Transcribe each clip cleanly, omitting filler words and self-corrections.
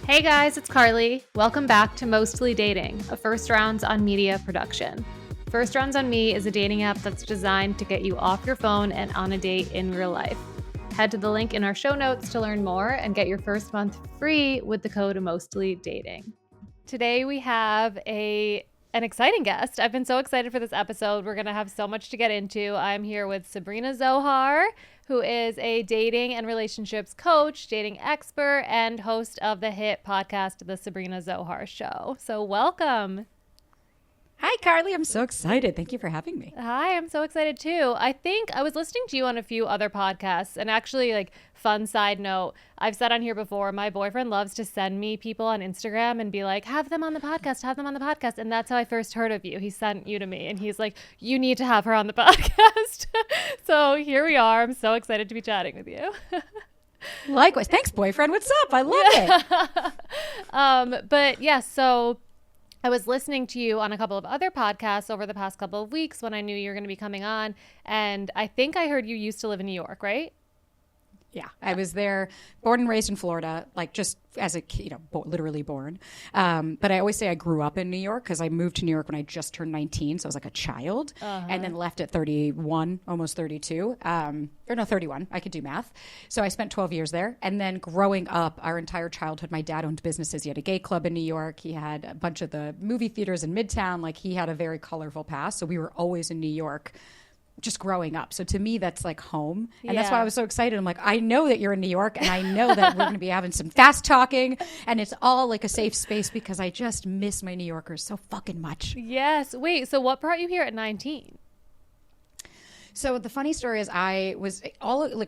Hey guys, it's Carly. Welcome back to Mostly Dating, a First Rounds on Media production. First Rounds on Me is a dating app that's designed to get you off your phone and on a date in real life. Head to the link in our show notes to learn more and get your first month free with the code Mostly Dating. Today we have an exciting guest. I've been so excited for this episode. We're going to have so much to get into. I'm here with Sabrina Zohar, who is a dating and relationships coach, dating expert, and host of the hit podcast, The Sabrina Zohar Show. So welcome. Hi, Carly. I'm so excited. Thank you for having me. Hi, I'm so excited too. I think I was listening to you on a few other podcasts, and actually, like, fun side note, I've said on here before, my boyfriend loves to send me people on Instagram and be like, have them on the podcast. And that's how I first heard of you. He sent you to me and he's like, you need to have her on the podcast. So here we are. I'm so excited to be chatting with you. Likewise. Thanks, boyfriend. What's up? I love it. But yeah, so I was listening to you on a couple of other podcasts over the past couple of weeks when I knew you were going to be coming on. And I think I heard you used to live in New York, right? Yeah, I was there, born and raised in Florida, like just as a kid, literally born. But I always say I grew up in New York because I moved to New York when I just turned 19. So I was like a child and then left at 31, almost 32. 31. I could do math. So I spent 12 years there. And then growing up, our entire childhood, my dad owned businesses. He had a gay club in New York. He had a bunch of the movie theaters in Midtown. Like he had a very colorful past. So we were always in New York just growing up. So to me, that's like home. And that's why I was so excited. I'm like, I know that you're in New York and I know that we're going to be having some fast talking and it's all like a safe space because I just miss my New Yorkers so fucking much. Yes. Wait, so what brought you here at 19? So the funny story is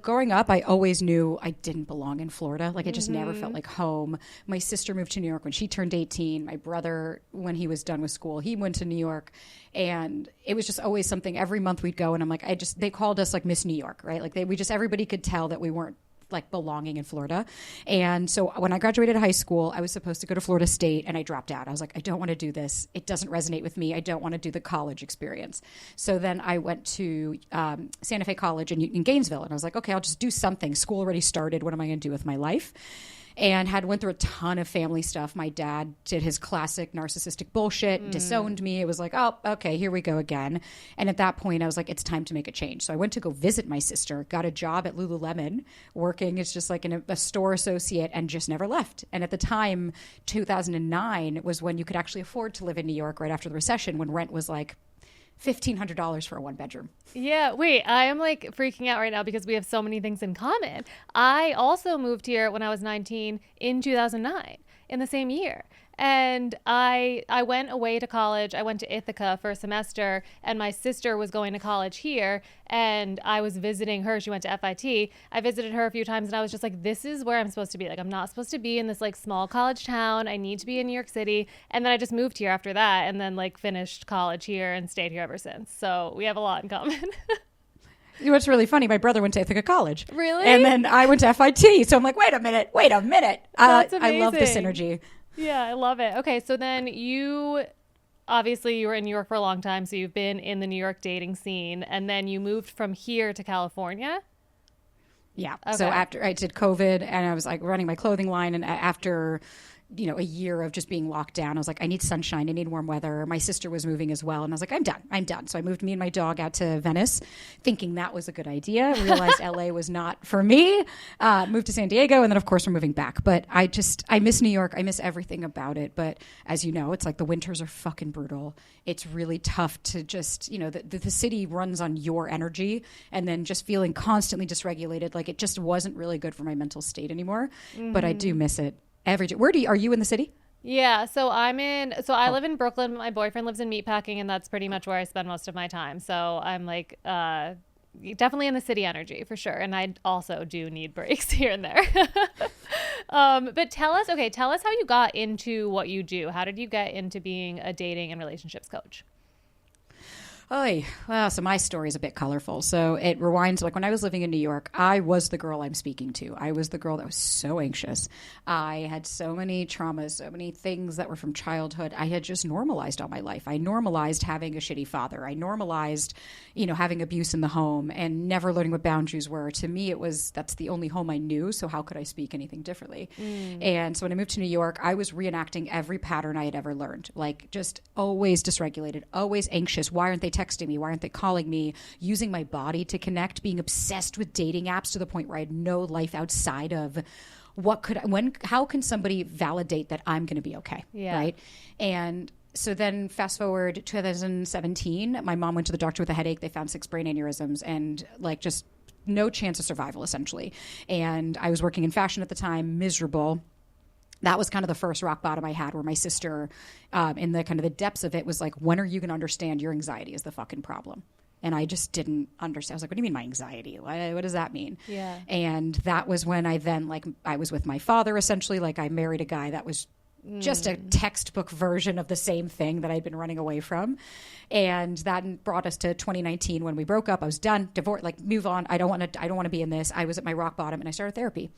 growing up, I always knew I didn't belong in Florida. Like I just never felt like home. My sister moved to New York when she turned 18. My brother, when he was done with school, he went to New York. And it was just always something every month we'd go. And I'm like, they called us like Miss New York, right? Like everybody could tell that we weren't like belonging in Florida. And so when I graduated high school, I was supposed to go to Florida State and I dropped out. I was like, I don't want to do this. It doesn't resonate with me. I don't want to do the college experience. So then I went to Santa Fe College in Gainesville. And I was like, okay, I'll just do something. School already started. What am I going to do with my life? And went through a ton of family stuff. My dad did his classic narcissistic bullshit, disowned me. It was like, oh, okay, here we go again. And at that point, I was like, it's time to make a change. So I went to go visit my sister, got a job at Lululemon, working as just like a store associate, and just never left. And at the time, 2009 was when you could actually afford to live in New York right after the recession, when rent was like $1,500 for a one bedroom. Yeah, wait, I am like freaking out right now because we have so many things in common. I also moved here when I was 19 in 2009, in the same year. And I went away to college. I went to Ithaca for a semester, and my sister was going to college here, and I was visiting her. She went to FIT. I visited her a few times, and I was just like, this is where I'm supposed to be. Like, I'm not supposed to be in this like small college town. I need to be in New York City. And then I just moved here after that, and then like finished college here and stayed here ever since. So we have a lot in common. You know what's really funny? My brother went to Ithaca College. Really? And then I went to FIT. So I'm like, wait a minute. That's amazing. I love the synergy. Yeah, I love it. Okay, so then you were in New York for a long time, so you've been in the New York dating scene, and then you moved from here to California? Yeah. Okay. So after I did COVID and I was like running my clothing line, and after a year of just being locked down, I was like, I need sunshine. I need warm weather. My sister was moving as well. And I was like, I'm done. So I moved me and my dog out to Venice thinking that was a good idea. Realized LA was not for me. Moved to San Diego. And then of course we're moving back. But I miss New York. I miss everything about it. But as you know, it's like the winters are fucking brutal. It's really tough to just, the city runs on your energy, and then just feeling constantly dysregulated. Like it just wasn't really good for my mental state anymore. But I do miss it. Are you in the city? Yeah, so I live in Brooklyn. My boyfriend lives in Meatpacking, and that's pretty much where I spend most of my time. So I'm like definitely in the city energy for sure. And I also do need breaks here and there. But tell us how you got into what you do. How did you get into being a dating and relationships coach? So my story is a bit colorful. So it rewinds, like when I was living in New York, I was the girl I'm speaking to. I was the girl that was so anxious. I had so many traumas, so many things that were from childhood. I had just normalized all my life. I normalized having a shitty father. I normalized, having abuse in the home and never learning what boundaries were. To me, that's the only home I knew. So how could I speak anything differently? And so when I moved to New York, I was reenacting every pattern I had ever learned, like just always dysregulated, always anxious. Why aren't they texting me? Why aren't they calling me? Using my body to connect, being obsessed with dating apps to the point where I had no life outside of how can somebody validate that I'm going to be okay? Yeah. Right. And so then fast forward 2017, my mom went to the doctor with a headache. They found 6 brain aneurysms and just no chance of survival essentially. And I was working in fashion at the time, miserable. That was kind of the first rock bottom I had, where my sister, in the kind of the depths of it, was like, when are you going to understand your anxiety is the fucking problem? And I just didn't understand. I was like, what do you mean my anxiety? What does that mean? Yeah. And that was when I then, I was with my father, essentially. I married a guy that was just a textbook version of the same thing that I'd been running away from. And that brought us to 2019 when we broke up. I was done, divorced, move on. I don't want to be in this. I was at my rock bottom and I started therapy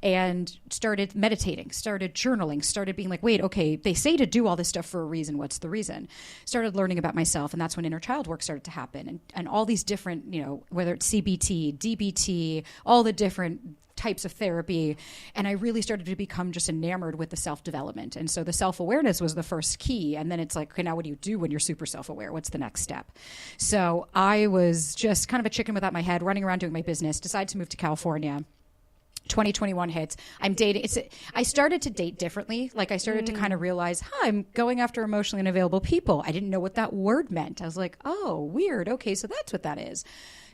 and started meditating, started journaling, started being like, wait, okay, they say to do all this stuff for a reason. What's the reason? Started learning about myself. And that's when inner child work started to happen. And all these different, whether it's CBT, DBT, all the different types of therapy. And I really started to become just enamored with the self-development. And so the self-awareness was the first key. And then it's like, okay, now what do you do when you're super self-aware? What's the next step? So I was just kind of a chicken without my head, running around doing my business, decided to move to California. 2021 hits. I'm dating. I started to date differently. I started to kind of realize, I'm going after emotionally unavailable people. I didn't know what that word meant. I was like, oh, weird. Okay, so that's what that is.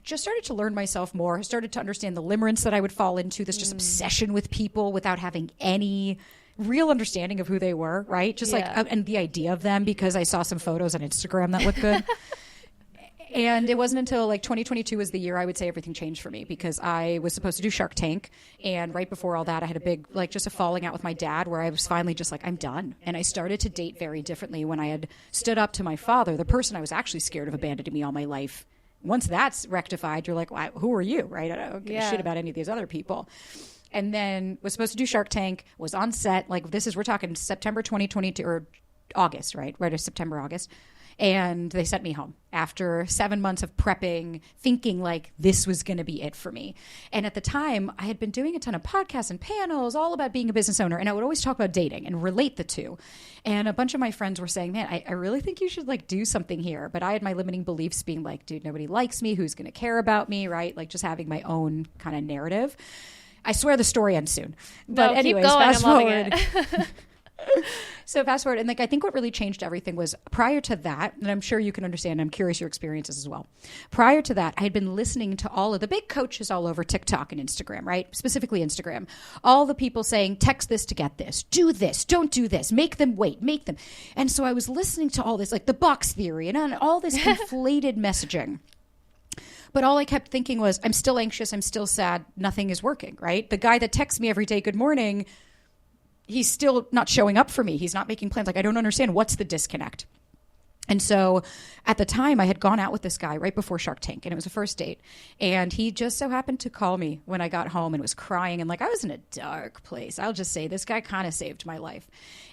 Just started to learn myself more, started to understand the limerence that I would fall into, this just obsession with people without having any real understanding of who they were, right? Just and the idea of them because I saw some photos on Instagram that looked good. And it wasn't until 2022 was the year I would say everything changed for me, because I was supposed to do Shark Tank. And right before all that, I had a big, just a falling out with my dad where I was finally just I'm done. And I started to date very differently when I had stood up to my father, the person I was actually scared of abandoning me all my life. Once that's rectified, you're like, well, who are you, right? I don't give a shit about any of these other people. And then was supposed to do Shark Tank, was on set. We're talking September 2022 or August, right? Right, September, August. And they sent me home after 7 months of prepping, thinking this was going to be it for me. And at the time, I had been doing a ton of podcasts and panels all about being a business owner. And I would always talk about dating and relate the two. And a bunch of my friends were saying, man, I really think you should do something here. But I had my limiting beliefs being dude, nobody likes me. Who's going to care about me, right? just having my own kind of narrative. I swear the story ends soon. But anyways, fast forward. So fast forward, and I think what really changed everything was prior to that, and I'm sure you can understand, I'm curious your experiences as well. Prior to that, I had been listening to all of the big coaches all over TikTok and Instagram, right? Specifically Instagram. All the people saying, text this to get this, do this, don't do this, make them wait, make them. And so I was listening to all this, the box theory and all this inflated messaging. But all I kept thinking was, I'm still anxious, I'm still sad, nothing is working, right? The guy that texts me every day, good morning, he's still not showing up for me. He's not making plans. I don't understand. What's the disconnect? And so at the time, I had gone out with this guy right before Shark Tank, and it was a first date. And he just so happened to call me when I got home and was crying. And I was in a dark place. I'll just say this guy kind of saved my life.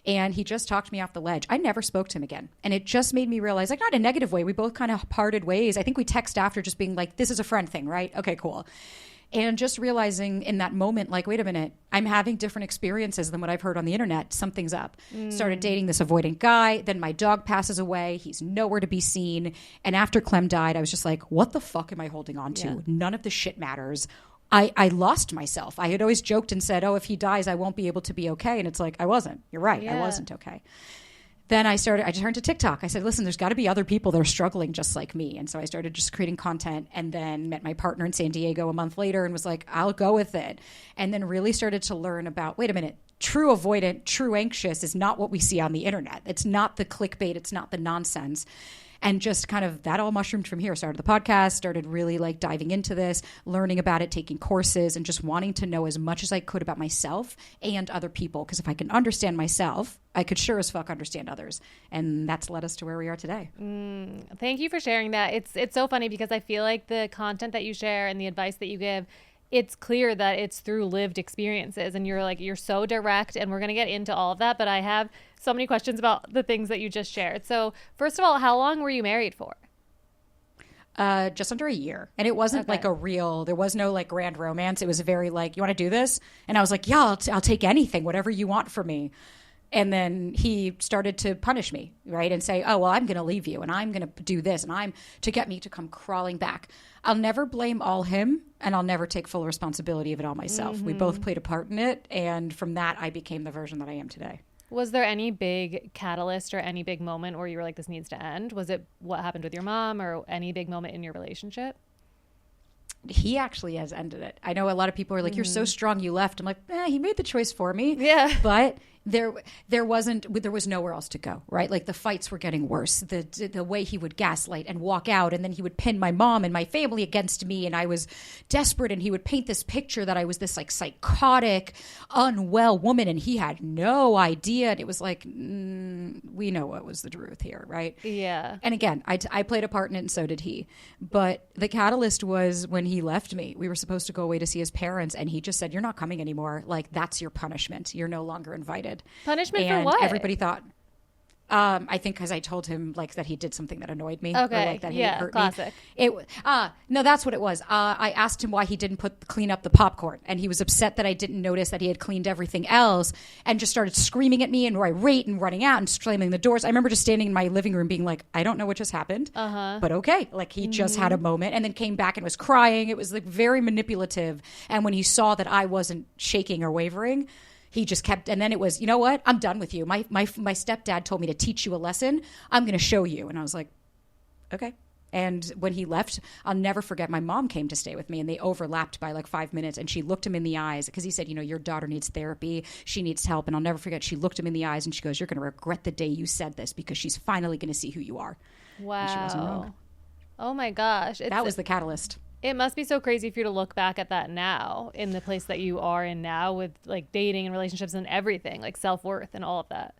And he just talked me off the ledge. I never spoke to him again. And it just made me realize, not in a negative way. We both kind of parted ways. I think we text after just being this is a friend thing, right? Okay, cool. And just realizing in that moment, wait a minute, I'm having different experiences than what I've heard on the internet. Something's up. Started dating this avoidant guy. Then my dog passes away. He's nowhere to be seen. And after Clem died, I was just what the fuck am I holding on to? Yeah. None of this shit matters. I lost myself. I had always joked and said, if he dies, I won't be able to be okay. And it's I wasn't. You're right. Yeah. I wasn't okay. Then I turned to TikTok. I said, listen, there's got to be other people that are struggling just like me. And so I started just creating content, and then met my partner in San Diego a month later and was I'll go with it. And then really started to learn about, wait a minute, true avoidant, true anxious is not what we see on the internet. It's not the clickbait. It's not the nonsense. And just kind of that all mushroomed from here. Started the podcast, started really like diving into this, learning about it, taking courses, and just wanting to know as much as I could about myself and other people. Because if I can understand myself, I could sure as fuck understand others. And that's led us to where we are today. Thank you for sharing that. It's so funny because I feel like the content that you share and the advice that you give, it's clear that it's through lived experiences, and you're so direct, and we're going to get into all of that. But I have so many questions about the things that you just shared. So first of all, how long were you married for? Just under a year. And it wasn't like there was no like grand romance. It was very like, you want to do this? And I was like, yeah, I'll take anything, whatever you want from me. And then he started to punish me, right? And say, oh, well, I'm going to leave you and I'm going to do this. And to get me to come crawling back. I'll never blame all him, and I'll never take full responsibility of it all myself. We both played a part in it. And from that, I became the version that I am today. Was there any big catalyst or any big moment where you were like, this needs to end? Was it what happened with your mom or any big moment in your relationship? He actually has ended it. I know a lot of people are like, you're so strong, you left. I'm like, he made the choice for me. Yeah. But there was nowhere else to go, right? Like the fights were getting worse. The way he would gaslight and walk out, and then he would pin my mom and my family against me, and I was desperate, and he would paint this picture that I was this like psychotic, unwell woman, and he had no idea. And it was like, we know what was the truth here, right? Yeah. And again, I played a part in it, and so did he. But the catalyst was when he left me. We were supposed to go away to see his parents, and he just said, you're not coming anymore. Like, that's your punishment. You're no longer invited. Punishment and for what? Everybody thought, I think because I told him like that he did something that annoyed me. Okay. Or, like, that he hurt classic. me. No, that's what it was. I asked him why he didn't clean up the popcorn, and he was upset that I didn't notice that he had cleaned everything else, and just started screaming at me and irate and running out and slamming the doors. I remember just standing in my living room being like, I don't know what just happened, but okay. Like he just had a moment, and then came back and was crying. It was like very manipulative. And when he saw that I wasn't shaking or wavering, he just kept, and then it was, you know what? I'm done with you. My stepdad told me to teach you a lesson. I'm going to show you. And I was like, okay. And when he left, I'll never forget, my mom came to stay with me, and they overlapped by like 5 minutes, and she looked him in the eyes because he said, your daughter needs therapy. She needs help. And I'll never forget, she looked him in the eyes and she goes, you're going to regret the day you said this, because she's finally going to see who you are. Wow. And she wasn't wrong. Oh my gosh. That was the catalyst. It must be so crazy for you to look back at that now, in the place that you are in now, with like dating and relationships and everything, like self-worth and all of that.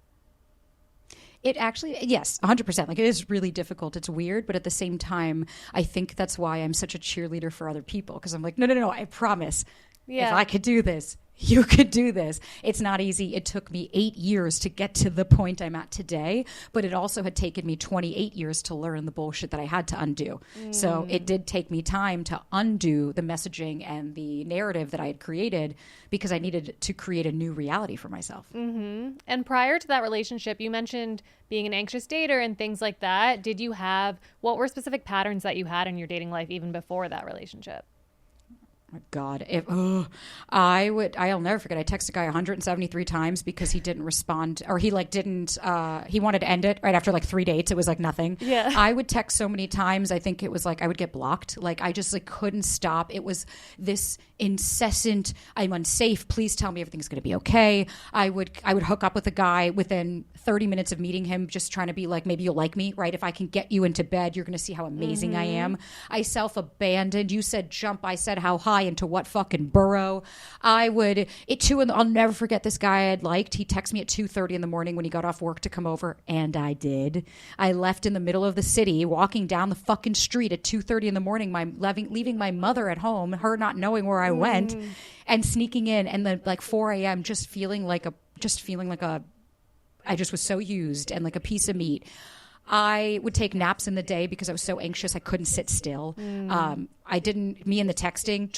It actually, yes, 100%. Like, it is really difficult. It's weird. But at the same time, I think that's why I'm such a cheerleader for other people. Because I'm like, no, I promise. Yeah. If I could do this, you could do this. It's not easy. It took me 8 years to get to the point I'm at today, but it also had taken me 28 years to learn the bullshit that I had to undo. So it did take me time to undo the messaging and the narrative that I had created, because I needed to create a new reality for myself. Mm-hmm. And prior to that relationship, you mentioned being an anxious dater and things like that. What were specific patterns that you had in your dating life even before that relationship? My God, I'll never forget. I texted a guy 173 times because he didn't respond, or he wanted to end it right after like 3 dates. It was like nothing. Yeah. I would text so many times. I think it was like I would get blocked. Like I just like couldn't stop. It was this incessant, I'm unsafe. Please tell me everything's going to be okay. I would hook up with a guy within 30 minutes of meeting him, just trying to be like, maybe you'll like me, right? If I can get you into bed, you're going to see how amazing I am. I self-abandoned. You said jump. I said how high. Into what fucking burrow. I'll never forget this guy I had liked. He texted me at 2:30 in the morning when he got off work to come over, and I did. I left in the middle of the city, walking down the fucking street at 2:30 in the morning, leaving my mother at home, her not knowing where I went, and sneaking in, and then like 4 a.m. I just was so used and like a piece of meat. I would take naps in the day because I was so anxious I couldn't sit still. Me and the texting,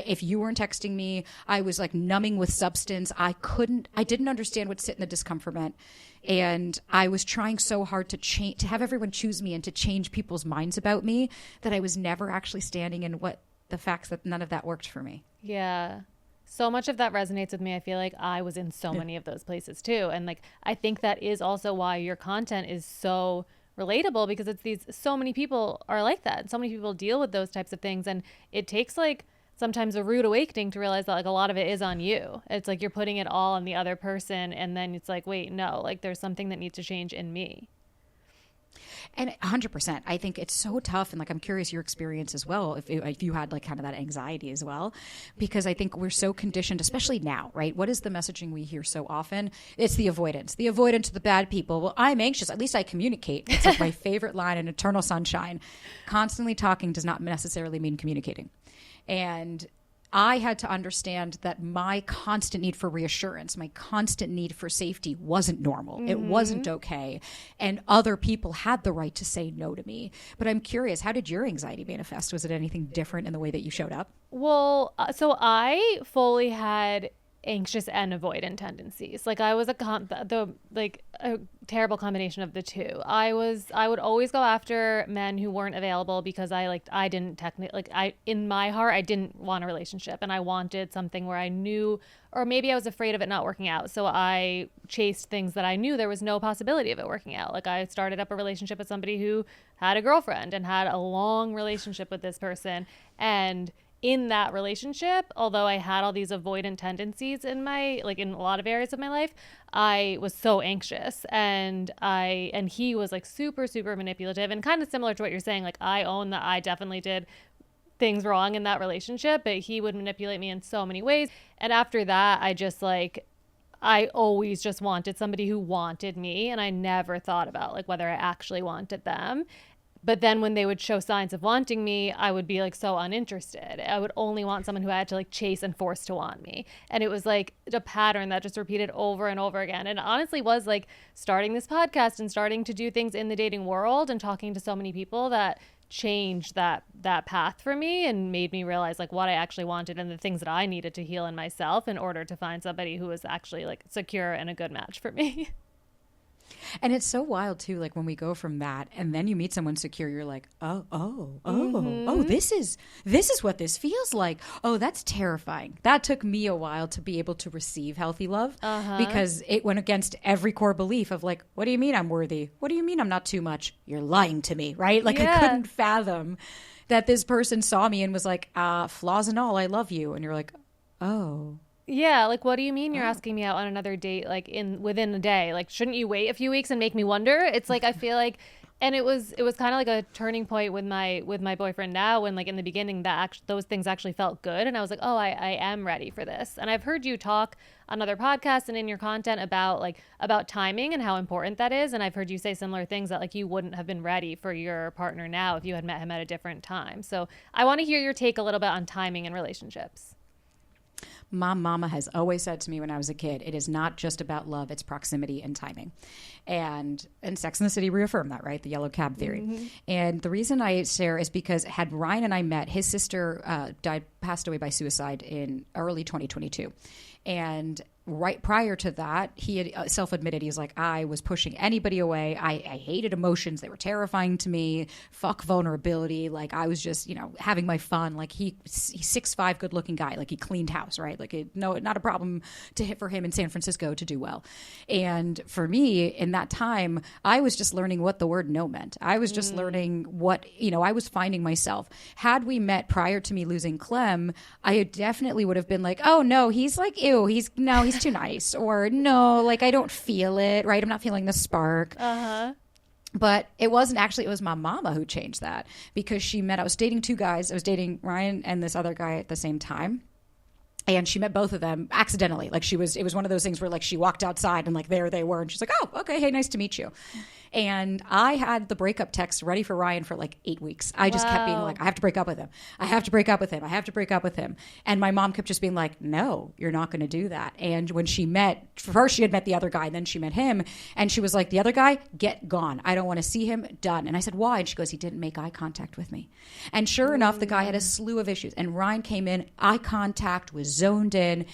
if you weren't texting me, I was like numbing with substance. I didn't understand what sit in the discomfort meant. And I was trying so hard to have everyone choose me and to change people's minds about me, that I was never actually standing in the facts that none of that worked for me. Yeah. So much of that resonates with me. I feel like I was in so many of those places too. And like, I think that is also why your content is so relatable, because so many people are like that. So many people deal with those types of things, and it takes like sometimes a rude awakening to realize that like a lot of it is on you. It's like you're putting it all on the other person, and then it's like, wait, no, like there's something that needs to change in me. And 100%, I think it's so tough. And like, I'm curious your experience as well, if you had like kind of that anxiety as well, because I think we're so conditioned, especially now, right? What is the messaging we hear so often? It's the avoidance of the bad people. Well, I'm anxious. At least I communicate. It's like my favorite line in Eternal Sunshine. Constantly talking does not necessarily mean communicating. And I had to understand that my constant need for reassurance, my constant need for safety wasn't normal. Mm-hmm. It wasn't okay. And other people had the right to say no to me. But I'm curious, how did your anxiety manifest? Was it anything different in the way that you showed up? Well, so I fully had anxious and avoidant tendencies. Like I was a terrible combination of the two. I would always go after men who weren't available because in my heart I didn't want a relationship, and I wanted something where I knew, or maybe I was afraid of it not working out. So I chased things that I knew there was no possibility of it working out. Like I started up a relationship with somebody who had a girlfriend and had a long relationship with this person, and in that relationship, although I had all these avoidant tendencies in a lot of areas of my life, I was so anxious, and he was like super, super manipulative, and kind of similar to what you're saying. Like I own that I definitely did things wrong in that relationship, but he would manipulate me in so many ways. And after that, I always just wanted somebody who wanted me, and I never thought about like whether I actually wanted them. But then when they would show signs of wanting me, I would be like so uninterested. I would only want someone who I had to like chase and force to want me. And it was like a pattern that just repeated over and over again. And honestly was like starting this podcast and starting to do things in the dating world and talking to so many people that changed that path for me and made me realize like what I actually wanted and the things that I needed to heal in myself in order to find somebody who was actually like secure and a good match for me. And it's so wild too, like when we go from that and then you meet someone secure, you're like, this is what this feels like. Oh, that's terrifying. That took me a while to be able to receive healthy love because it went against every core belief of like, what do you mean I'm worthy? What do you mean I'm not too much? You're lying to me, right? Like I couldn't fathom that this person saw me and was like, flaws and all, I love you. And you're like, oh. Yeah, like what do you mean you're asking me out on another date like within a day? Like shouldn't you wait a few weeks and make me wonder? It's like I feel like, and it was kind of like a turning point with my boyfriend now, when like in the beginning those things actually felt good, and I was like, oh, I am ready for this. And I've heard you talk on other podcasts and in your content about timing and how important that is, and I've heard you say similar things that like you wouldn't have been ready for your partner now if you had met him at a different time. So I want to hear your take a little bit on timing in relationships. My mama has always said to me when I was a kid, it is not just about love, it's proximity and timing. And Sex and the City reaffirmed that, right? The yellow cab theory. Mm-hmm. And the reason I share is because had Ryan and I met, his sister passed away by suicide in early 2022. And right prior to that, he had self-admitted, he was like, I was pushing anybody away. I hated emotions. They were terrifying to me. Fuck vulnerability. Like I was just, having my fun. Like he's 6'5", good looking guy. Like he cleaned house, right? Like not a problem for him in San Francisco to do well. And for me in that time, I was just learning what the word no meant. I was just learning what, I was finding myself. Had we met prior to me losing Clem, I definitely would have been like, oh no, he's like, ew, he's too nice, or no, like I don't feel it, right? I'm not feeling the spark. But it wasn't actually, it was my mama who changed that, because I was dating two guys. I was dating Ryan and this other guy at the same time. And she met both of them accidentally. Like it was one of those things where like she walked outside and like there they were. And she's like, oh, okay. Hey, nice to meet you. And I had the breakup text ready for Ryan for like 8 weeks. I just kept being like, I have to break up with him. I have to break up with him. I have to break up with him. And my mom kept just being like, no, you're not going to do that. And when she first she had met the other guy, and then she met him. And she was like, the other guy, get gone. I don't want to see him, done. And I said, why? And she goes, he didn't make eye contact with me. And sure enough, the guy had a slew of issues. And Ryan came in, eye contact, was zoned in.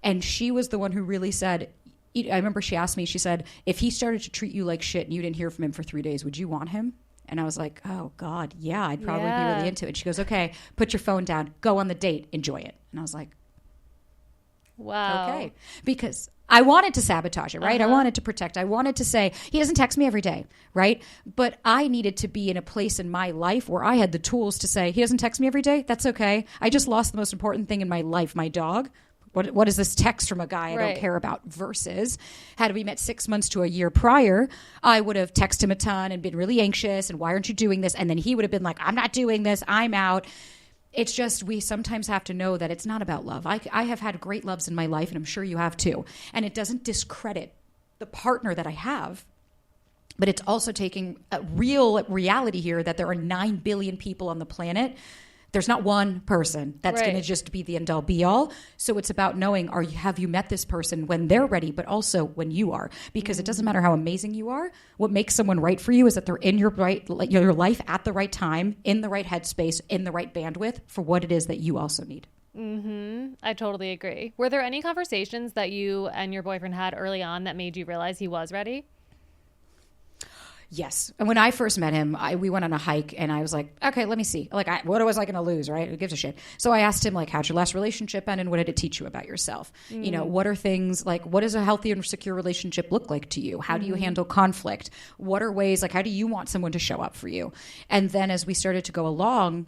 And she was the one who really said, I remember she asked me, she said, if he started to treat you like shit and you didn't hear from him for 3 days, would you want him? And I was like, oh God, yeah, I'd probably be really into it. And she goes, okay, put your phone down, go on the date, enjoy it. And I was like, wow. Okay. Because I wanted to sabotage it, right? I wanted to protect. I wanted to say, he doesn't text me every day, right? But I needed to be in a place in my life where I had the tools to say, he doesn't text me every day. That's okay. I just lost the most important thing in my life, my dog. What is this text from a guy I Right. don't care about? Versus, had we met 6 months to a year prior, I would have texted him a ton and been really anxious. And why aren't you doing this? And then he would have been like, I'm not doing this. I'm out. It's just, we sometimes have to know that it's not about love. I have had great loves in my life, and I'm sure you have too. And it doesn't discredit the partner that I have. But it's also taking a real reality here that there are 9 billion people on the planet. There's not one person that's going to just be the end all be all. So it's about knowing, have you met this person when they're ready, but also when you are? Because it doesn't matter how amazing you are. What makes someone right for you is that they're in your life at the right time, in the right headspace, in the right bandwidth for what it is that you also need. I totally agree. Were there any conversations that you and your boyfriend had early on that made you realize he was ready? Yes. And when I first met him, we went on a hike and I was like, okay, let me see. Like, what was I going to lose, right? Who gives a shit? So I asked him, like, how'd your last relationship end and what did it teach you about yourself? You know, what are things like, what does a healthy and secure relationship look like to you? How do you handle conflict? What are ways, like, how do you want someone to show up for you? And then as we started to go along,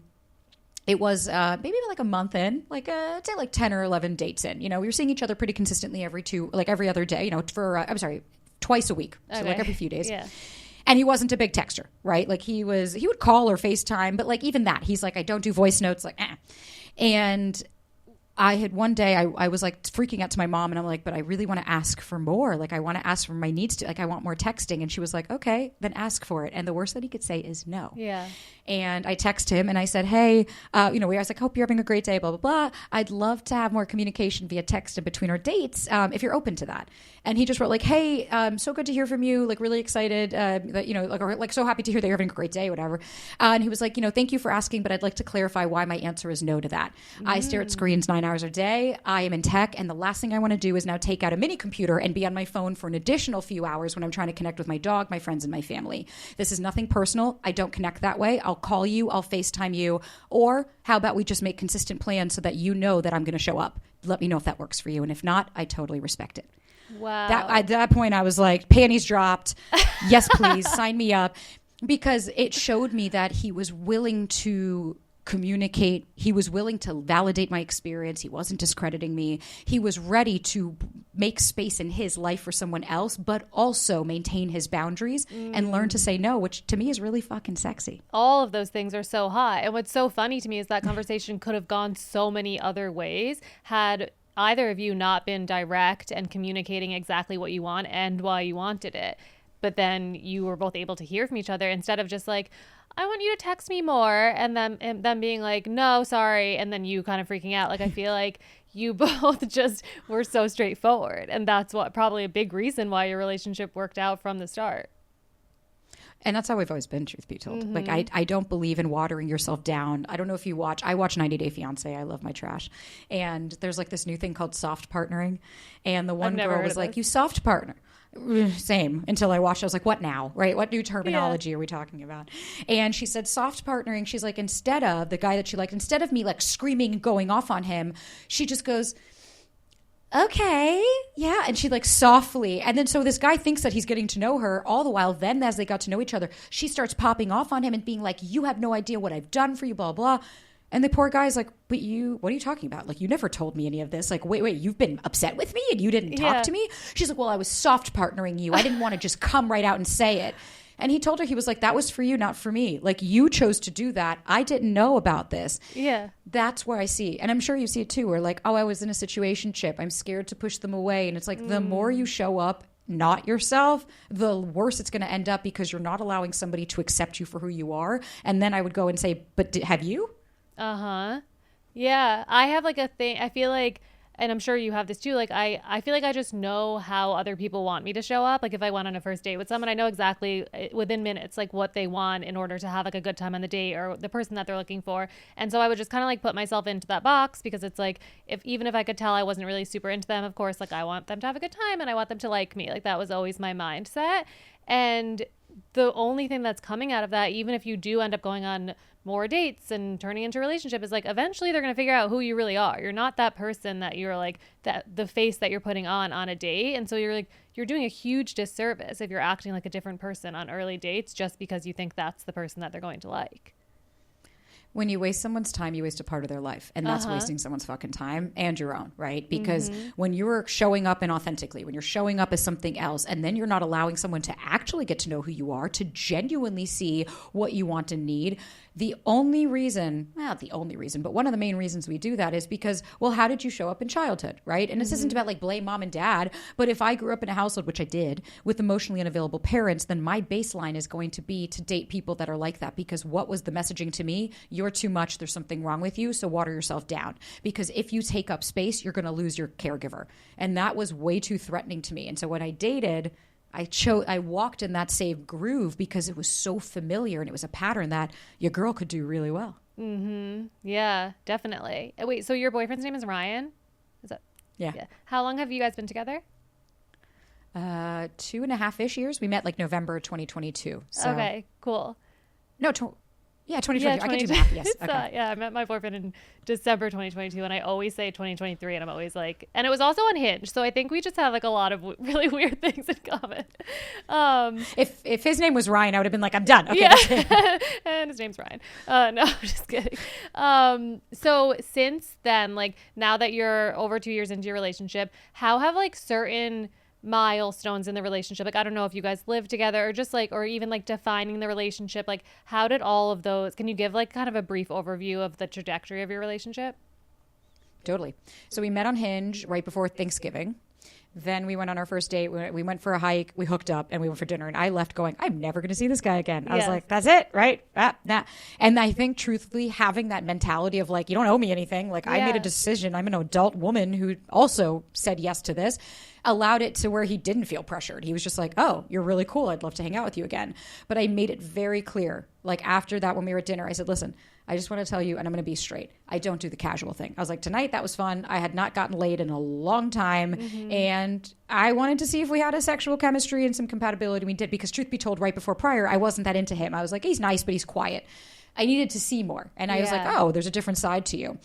it was maybe like a month in, like I'd say like 10 or 11 dates in. You know, we were seeing each other pretty consistently every other day, you know, for, twice a week. So like every few days. Yeah. And he wasn't a big texter, right? Like he would call or FaceTime, but like even that, he's like, I don't do voice notes, like, eh. And I had one day, I was like freaking out to my mom and I'm like, but I really want to ask for more. Like I want to ask for my needs to, like I want more texting. And she was like, okay, then ask for it. And the worst that he could say is no. Yeah. And I text him and I said, hey, I was like, hope you're having a great day, blah, blah, blah. I'd love to have more communication via text in between our dates if you're open to that. And he just wrote like, hey, so good to hear from you. Like really excited that, you know, like so happy to hear that you're having a great day, whatever. And he was like, you know, thank you for asking, but I'd like to clarify why my answer is no to that. I stare at screens 9 hours a day. I am in tech. And the last thing I want to do is now take out a mini computer and be on my phone for an additional few hours when I'm trying to connect with my dog, my friends, and my family. This is nothing personal. I don't connect that way. I'll call you. I'll FaceTime you. Or how about we just make consistent plans so that you know that I'm going to show up. Let me know if that works for you. And if not, I totally respect it. Wow. At that point, I was like, panties dropped. Yes, please, sign me up. Because it showed me that he was willing to communicate. He was willing to validate my experience. He wasn't discrediting me. He was ready to make space in his life for someone else, but also maintain his boundaries and learn to say no, which to me is really fucking sexy. All of those things are so hot. And what's so funny to me is that conversation could have gone so many other ways had either of you not been direct and communicating exactly what you want and why you wanted it. But then you were both able to hear from each other instead of just like, I want you to text me more. And them being like, no, sorry. And then you kind of freaking out. Like, I feel like you both just were so straightforward. And that's what probably a big reason why your relationship worked out from the start. And that's how we've always been, truth be told. Like, I don't believe in watering yourself down. I don't know if you I watch 90 Day Fiancé. I love my trash. And there's like this new thing called soft partnering. And the one girl was like, you soft partner. Same, until I watched. I was like, what now, right? What new terminology are we talking about? And she said soft partnering. She's like, instead of the guy that she liked, instead of me like screaming and going off on him, she just goes, okay, yeah. And she like softly. And then so this guy thinks that he's getting to know her all the while. Then as they got to know each other, she starts popping off on him and being like, you have no idea what I've done for you, blah, blah. And the poor guy's like, but what are you talking about? Like, you never told me any of this. Like, wait, you've been upset with me and you didn't talk to me? She's like, well, I was soft partnering you. I didn't want to just come right out and say it. And he told her, he was like, that was for you, not for me. Like, you chose to do that. I didn't know about this. Yeah. That's where I see. And I'm sure you see it too, where like, oh, I was in a situationship. I'm scared to push them away. And it's like, the more you show up not yourself, the worse it's going to end up because you're not allowing somebody to accept you for who you are. And then I would go and say, but have you? Yeah, I have like a thing. I feel like, and I'm sure you have this too, like I feel like I just know how other people want me to show up. Like if I went on a first date with someone, I know exactly within minutes like what they want in order to have like a good time on the date or the person that they're looking for. And so I would just kind of like put myself into that box because it's like even if I could tell I wasn't really super into them, of course, like I want them to have a good time and I want them to like me. Like that was always my mindset. And the only thing that's coming out of that, even if you do end up going on more dates and turning into a relationship, is like eventually they're going to figure out who you really are. You're not that person that you're like that the face that you're putting on a date. And so you're doing a huge disservice if you're acting like a different person on early dates just because you think that's the person that they're going to like. When you waste someone's time, you waste a part of their life. And that's wasting someone's fucking time and your own, right? Because when you're showing up inauthentically, when you're showing up as something else, and then you're not allowing someone to actually get to know who you are, to genuinely see what you want and need, the only reason, not the only reason, but one of the main reasons we do that is because, well, how did you show up in childhood, right? And this isn't about like blame mom and dad, but if I grew up in a household, which I did, with emotionally unavailable parents, then my baseline is going to be to date people that are like that, because what was the messaging to me? You're too much, there's something wrong with you, so water yourself down. Because if you take up space, you're going to lose your caregiver. And that was way too threatening to me. And so when I dated, I walked in that same groove because it was so familiar and it was a pattern that your girl could do really well. Yeah, definitely. Wait, so your boyfriend's name is Ryan? Is that? Yeah. How long have you guys been together? 2.5-ish years. We met like November 2022. So. Okay, cool. No, 2022. I can do math. Yes. Okay. Yeah, I met my boyfriend in December 2022, and I always say 2023, and I'm always like, and it was also on Hinge, so I think we just have like a lot of really weird things in common. If his name was Ryan, I would have been like, I'm done. Okay, yeah. And his name's Ryan. No, I'm just kidding. So since then, like now that you're over 2 years into your relationship, how have like certain milestones in the relationship, like I don't know if you guys live together or just like, or even like defining the relationship, like how did all of those, can you give like kind of a brief overview of the trajectory of your relationship? Totally. So we met on Hinge right before Thanksgiving. Then we went on our first date. We went for a hike. We hooked up and we went for dinner. And I left going, I'm never going to see this guy again. I was like, that's it, right? Nah. And I think truthfully having that mentality of like, you don't owe me anything. Like I made a decision. I'm an adult woman who also said yes to this. Allowed it to where he didn't feel pressured. He was just like, oh, you're really cool. I'd love to hang out with you again. But I made it very clear. Like after that, when we were at dinner, I said, listen, I just want to tell you, and I'm going to be straight. I don't do the casual thing. I was like, tonight, that was fun. I had not gotten laid in a long time. And I wanted to see if we had a sexual chemistry and some compatibility. We did, because truth be told, right before prior, I wasn't that into him. I was like, he's nice, but he's quiet. I needed to see more. And I was like, oh, there's a different side to you.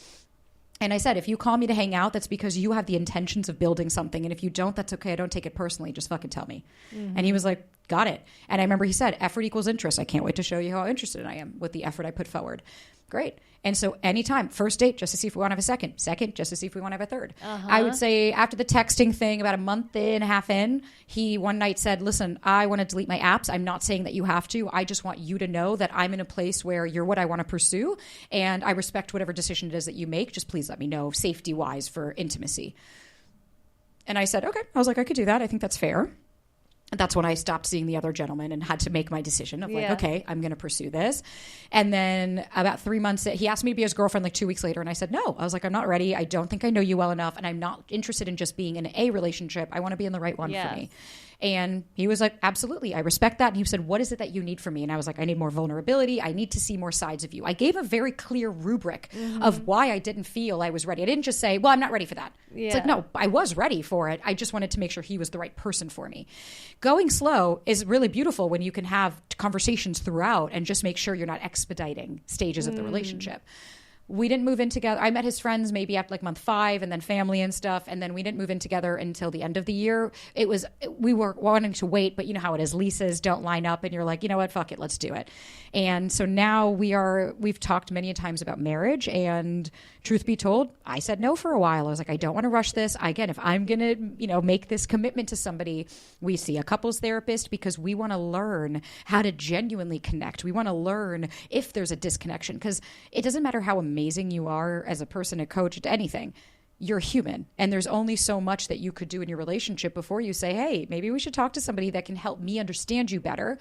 And I said, if you call me to hang out, that's because you have the intentions of building something. And if you don't, that's okay. I don't take it personally. Just fucking tell me. And he was like, got it. And I remember he said, effort equals interest. I can't wait to show you how interested I am with the effort I put forward. Great. And so anytime, first date, just to see if we want to have a second, just to see if we want to have a third. I would say after the texting thing, about a month and a half in, he one night said, listen, I want to delete my apps. I'm not saying that you have to. I just want you to know that I'm in a place where you're what I want to pursue. And I respect whatever decision it is that you make. Just please let me know safety wise for intimacy. And I said, okay. I was like, I could do that. I think that's fair. That's when I stopped seeing the other gentleman and had to make my decision of like, okay, I'm going to pursue this. And then about 3 months, he asked me to be his girlfriend like 2 weeks later. And I said, no. I was like, I'm not ready. I don't think I know you well enough. And I'm not interested in just being in a relationship. I want to be in the right one for me. And he was like, absolutely. I respect that. And he said, what is it that you need from me? And I was like, I need more vulnerability. I need to see more sides of you. I gave a very clear rubric of why I didn't feel I was ready. I didn't just say, well, I'm not ready for that. It's like, no, I was ready for it. I just wanted to make sure he was the right person for me. Going slow is really beautiful when you can have conversations throughout and just make sure you're not expediting stages of the relationship. We didn't move in together. I met his friends maybe after like month 5 and then family and stuff. And then we didn't move in together until the end of the year. We were wanting to wait, but you know how it is. Leases don't line up and you're like, you know what, fuck it, let's do it. And so now we've talked many times about marriage, and truth be told, I said no for a while. I was like, I don't want to rush this. Again, if I'm going to, make this commitment to somebody, we see a couples therapist because we want to learn how to genuinely connect. We want to learn if there's a disconnection, because it doesn't matter how amazing you are as a person, a coach, anything. You're human, and there's only so much that you could do in your relationship before you say, hey, maybe we should talk to somebody that can help me understand you better.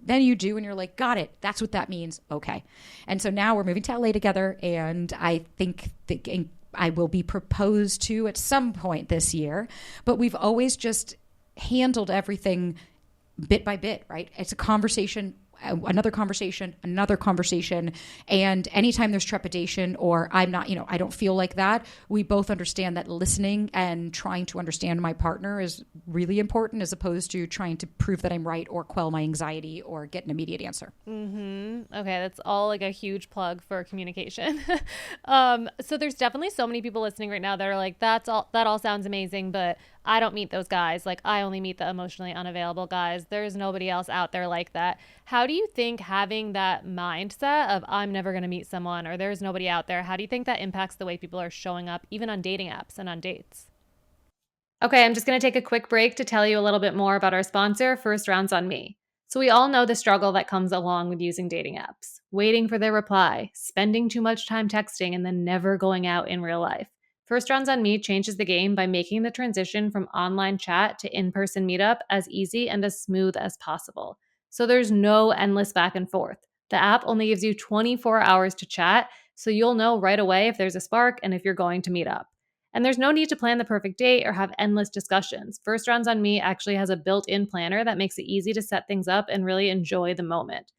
Then you do, and you're like, got it. That's what that means. Okay. And so now we're moving to LA together, and I think I will be proposed to at some point this year. But we've always just handled everything bit by bit, right? It's a conversation, another conversation. And anytime there's trepidation or I'm not, I don't feel like that, we both understand that listening and trying to understand my partner is really important, as opposed to trying to prove that I'm right or quell my anxiety or get an immediate answer. Okay. That's all like a huge plug for communication. So there's definitely so many people listening right now that are like, that all sounds amazing, but I don't meet those guys. Like, I only meet the emotionally unavailable guys. There's nobody else out there like that. How do you think having that mindset of I'm never going to meet someone or there's nobody out there, how do you think that impacts the way people are showing up even on dating apps and on dates? Okay, I'm just going to take a quick break to tell you a little bit more about our sponsor, First Rounds on Me. So we all know the struggle that comes along with using dating apps, waiting for their reply, spending too much time texting, and then never going out in real life. First Rounds on Me changes the game by making the transition from online chat to in-person meetup as easy and as smooth as possible. So there's no endless back and forth. The app only gives you 24 hours to chat, so you'll know right away if there's a spark and if you're going to meet up. And there's no need to plan the perfect date or have endless discussions. First Rounds on Me actually has a built-in planner that makes it easy to set things up and really enjoy the moment.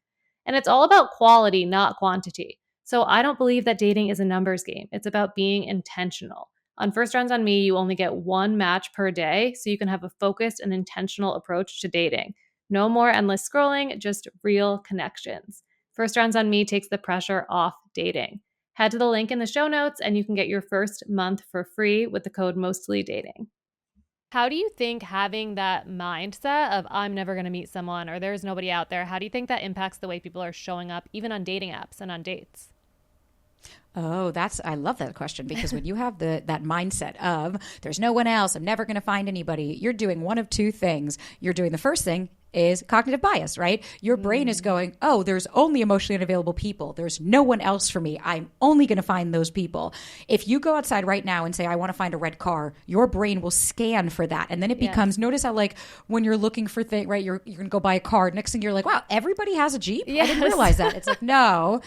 And it's all about quality, not quantity. So I don't believe that dating is a numbers game. It's about being intentional. On First Rounds on Me, you only get one match per day, so you can have a focused and intentional approach to dating. No more endless scrolling, just real connections. First Rounds on Me takes the pressure off dating. Head to the link in the show notes and you can get your first month for free with the code MOSTLYDATING. How do you think having that mindset of I'm never going to meet someone or there's nobody out there, how do you think that impacts the way people are showing up even on dating apps and on dates? Oh, I love that question, because when you have that mindset of there's no one else, I'm never going to find anybody, you're doing one of two things. You're doing the first thing is cognitive bias, right? Your brain is going, oh, there's only emotionally unavailable people. There's no one else for me. I'm only going to find those people. If you go outside right now and say, I want to find a red car, your brain will scan for that. And then it becomes, notice how like when you're looking for things, right? You're going to go buy a car. Next thing you're like, wow, everybody has a Jeep? Yes. I didn't realize that. It's like, no,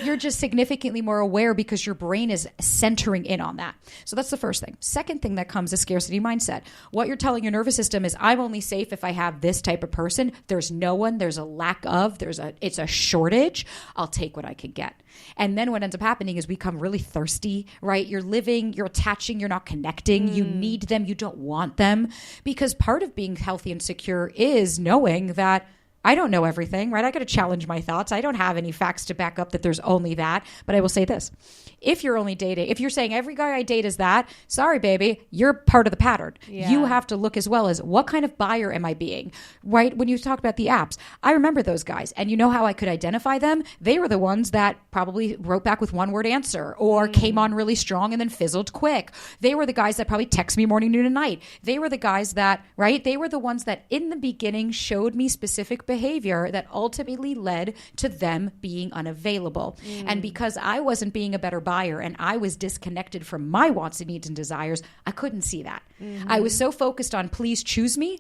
you're just significantly more aware because your brain is centering in on that. So that's the first thing. Second thing that comes is scarcity mindset. What you're telling your nervous system is I'm only safe if I have this type of person. There's no one, there's a lack of, it's a shortage. I'll take what I can get. And then what ends up happening is we become really thirsty, right? You're living, you're attaching, you're not connecting. You need them. You don't want them, because part of being healthy and secure is knowing that I don't know everything, right? I got to challenge my thoughts. I don't have any facts to back up that there's only that. But I will say this. If you're only dating, if you're saying every guy I date is that, sorry, baby, you're part of the pattern. Yeah. You have to look as well as what kind of buyer am I being, right? When you talk about the apps, I remember those guys, and you know how I could identify them? They were the ones that probably wrote back with one word answer or came on really strong and then fizzled quick. They were the guys that probably text me morning, noon, and night. They were the guys that, right? They were the ones that in the beginning showed me specific behavior that ultimately led to them being unavailable. And because I wasn't being a better buyer and I was disconnected from my wants and needs and desires, I couldn't see that. I was so focused on please choose me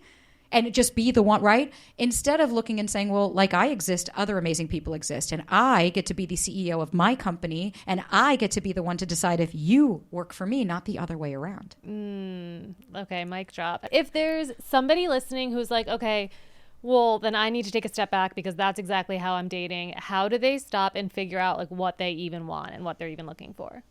and just be the one, right? Instead of looking and saying, well, like I exist, other amazing people exist, and I get to be the CEO of my company, and I get to be the one to decide if you work for me, not the other way around. Okay, mic drop. If there's somebody listening who's like, okay, well, then I need to take a step back because that's exactly how I'm dating. How do they stop and figure out like what they even want and what they're even looking for?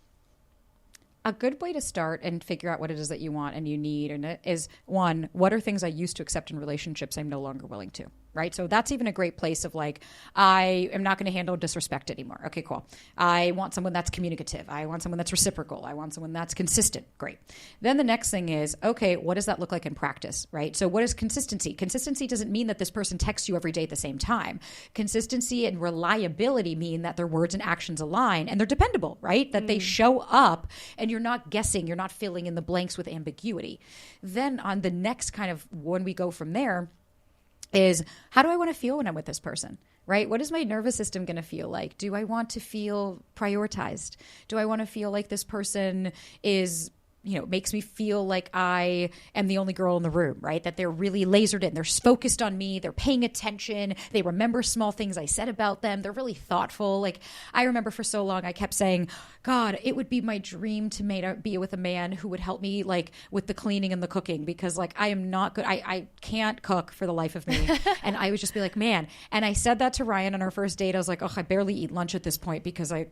A good way to start and figure out what it is that you want and you need and is, one, what are things I used to accept in relationships I'm no longer willing to, right? So that's even a great place of like, I am not going to handle disrespect anymore. Okay, cool. I want someone that's communicative. I want someone that's reciprocal. I want someone that's consistent. Great. Then the next thing is, okay, what does that look like in practice, right? So what is consistency? Consistency doesn't mean that this person texts you every day at the same time. Consistency and reliability mean that their words and actions align and they're dependable, right? That they show up and you're not guessing, you're not filling in the blanks with ambiguity. Then on the next kind of when we go from there is how do I want to feel when I'm with this person, right? What is my nervous system going to feel like? Do I want to feel prioritized? Do I want to feel like this person is, you know, makes me feel like I am the only girl in the room, right? That they're really lasered in. They're focused on me. They're paying attention. They remember small things I said about them. They're really thoughtful. Like I remember for so long, I kept saying, God, it would be my dream to be with a man who would help me like with the cleaning and the cooking because like I am not good. I can't cook for the life of me. And I would just be like, man. And I said that to Ryan on our first date. I was like, oh, I barely eat lunch at this point because I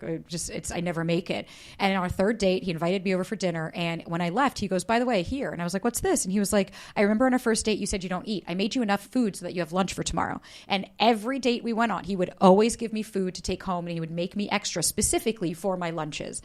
never make it. And on our third date, he invited me over for dinner. And when I left, he goes, by the way, here. And I was like, what's this? And he was like, I remember on our first date, you said you don't eat. I made you enough food so that you have lunch for tomorrow. And every date we went on, he would always give me food to take home and he would make me extra specifically for my lunches.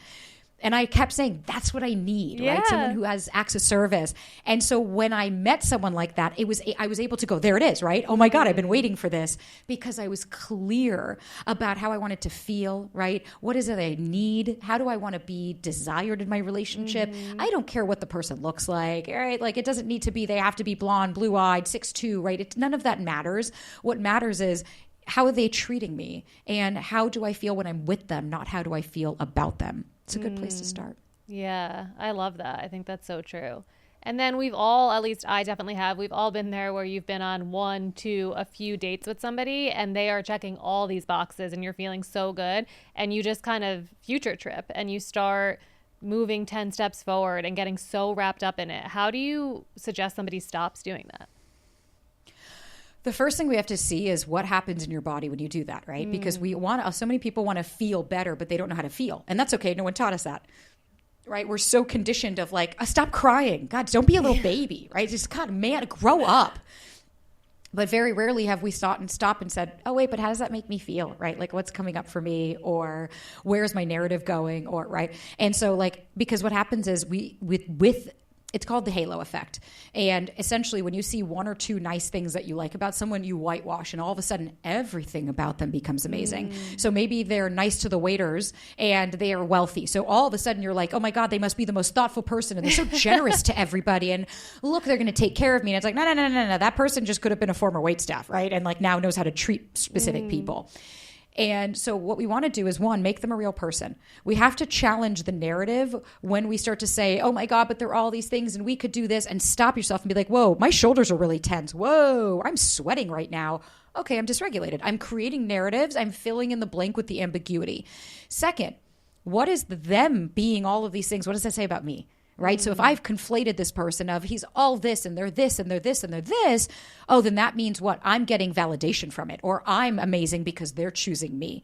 And I kept saying, that's what I need, right? Someone who has acts of service. And so when I met someone like that, I was able to go, there it is, right? Oh my God, I've been waiting for this, because I was clear about how I wanted to feel, right? What is it I need? How do I want to be desired in my relationship? I don't care what the person looks like, right? Like, it doesn't need to be, they have to be blonde, blue-eyed, 6'2", right? None of that matters. What matters is, how are they treating me? And how do I feel when I'm with them? Not how do I feel about them? It's a good place to start. Yeah, I love that. I think that's so true. And then we've all, at least I definitely have, we've all been there where you've been on 1 to a few dates with somebody and they are checking all these boxes and you're feeling so good. And you just kind of future trip and you start moving 10 steps forward and getting so wrapped up in it. How do you suggest somebody stops doing that? The first thing we have to see is what happens in your body when you do that, right? Because so many people want to feel better, but they don't know how to feel. And that's okay. No one taught us that, right? We're so conditioned of like, stop crying. God, don't be a little baby, right? Just, God, man, grow up. But very rarely have we stopped and said, oh, wait, but how does that make me feel, right? Like, what's coming up for me, or where's my narrative going, or, right? And so, like, because what happens is it's called the halo effect. And essentially, when you see 1 or 2 nice things that you like about someone, you whitewash, and all of a sudden, everything about them becomes amazing. So maybe they're nice to the waiters and they are wealthy. So all of a sudden, you're like, oh my God, they must be the most thoughtful person, and they're so generous to everybody. And look, they're going to take care of me. And it's like, no. That person just could have been a former waitstaff, right? And like now knows how to treat specific people. And so what we want to do is, 1, make them a real person. We have to challenge the narrative when we start to say, oh my God, but there are all these things and we could do this, and stop yourself and be like, whoa, my shoulders are really tense. Whoa, I'm sweating right now. Okay, I'm dysregulated. I'm creating narratives. I'm filling in the blank with the ambiguity. Second, what is them being all of these things? What does that say about me? Right? So if I've conflated this person of he's all this and they're this and they're this and they're this, oh, then that means what? I'm getting validation from it, or I'm amazing because they're choosing me.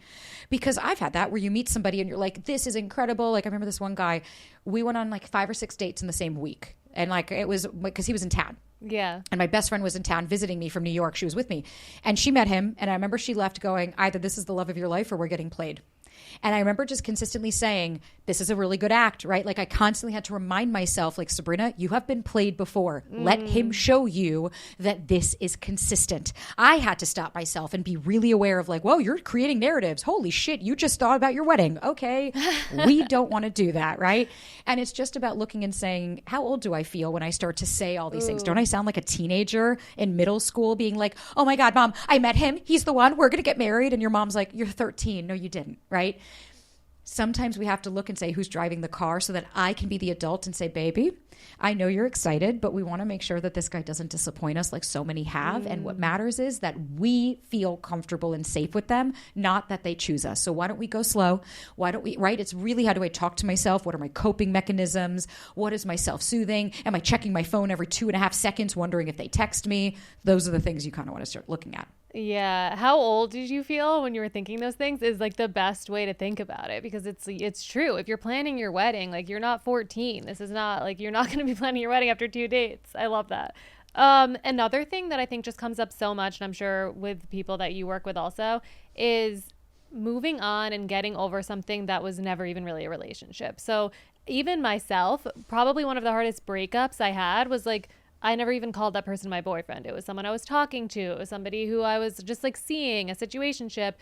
Because I've had that where you meet somebody and you're like, this is incredible. Like, I remember this one guy, we went on like 5 or 6 dates in the same week. And like, it was because he was in town. Yeah. And my best friend was in town visiting me from New York. She was with me. And she met him. And I remember she left going, either this is the love of your life or we're getting played. And I remember just consistently saying, this is a really good act, right? Like, I constantly had to remind myself, like, Sabrina, you have been played before. Let him show you that this is consistent. I had to stop myself and be really aware of like, whoa, you're creating narratives. Holy shit, you just thought about your wedding. Okay, we don't want to do that, right? And it's just about looking and saying, how old do I feel when I start to say all these things? Don't I sound like a teenager in middle school being like, oh my God, Mom, I met him. He's the one. We're going to get married. And your mom's like, you're 13. No, you didn't, right? Sometimes we have to look and say, who's driving the car, so that I can be the adult and say, baby, I know you're excited, but we want to make sure that this guy doesn't disappoint us like so many have. And what matters is that we feel comfortable and safe with them, not that they choose us. So why don't we go slow? Why don't we, right? It's really, how do I talk to myself? What are my coping mechanisms? What is my self-soothing? Am I checking my phone every 2.5 seconds, wondering if they text me? Those are the things you kind of want to start looking at. Yeah. How old did you feel when you were thinking those things is like the best way to think about it, because it's true. If you're planning your wedding, like, you're not 14. This is not like, you're not going to be planning your wedding after 2 dates. I love that. Another thing that I think just comes up so much, and I'm sure with people that you work with also, is moving on and getting over something that was never even really a relationship. So even myself, probably one of the hardest breakups I had was like, I never even called that person my boyfriend. It was someone I was talking to. It was somebody who I was just like seeing, a situationship.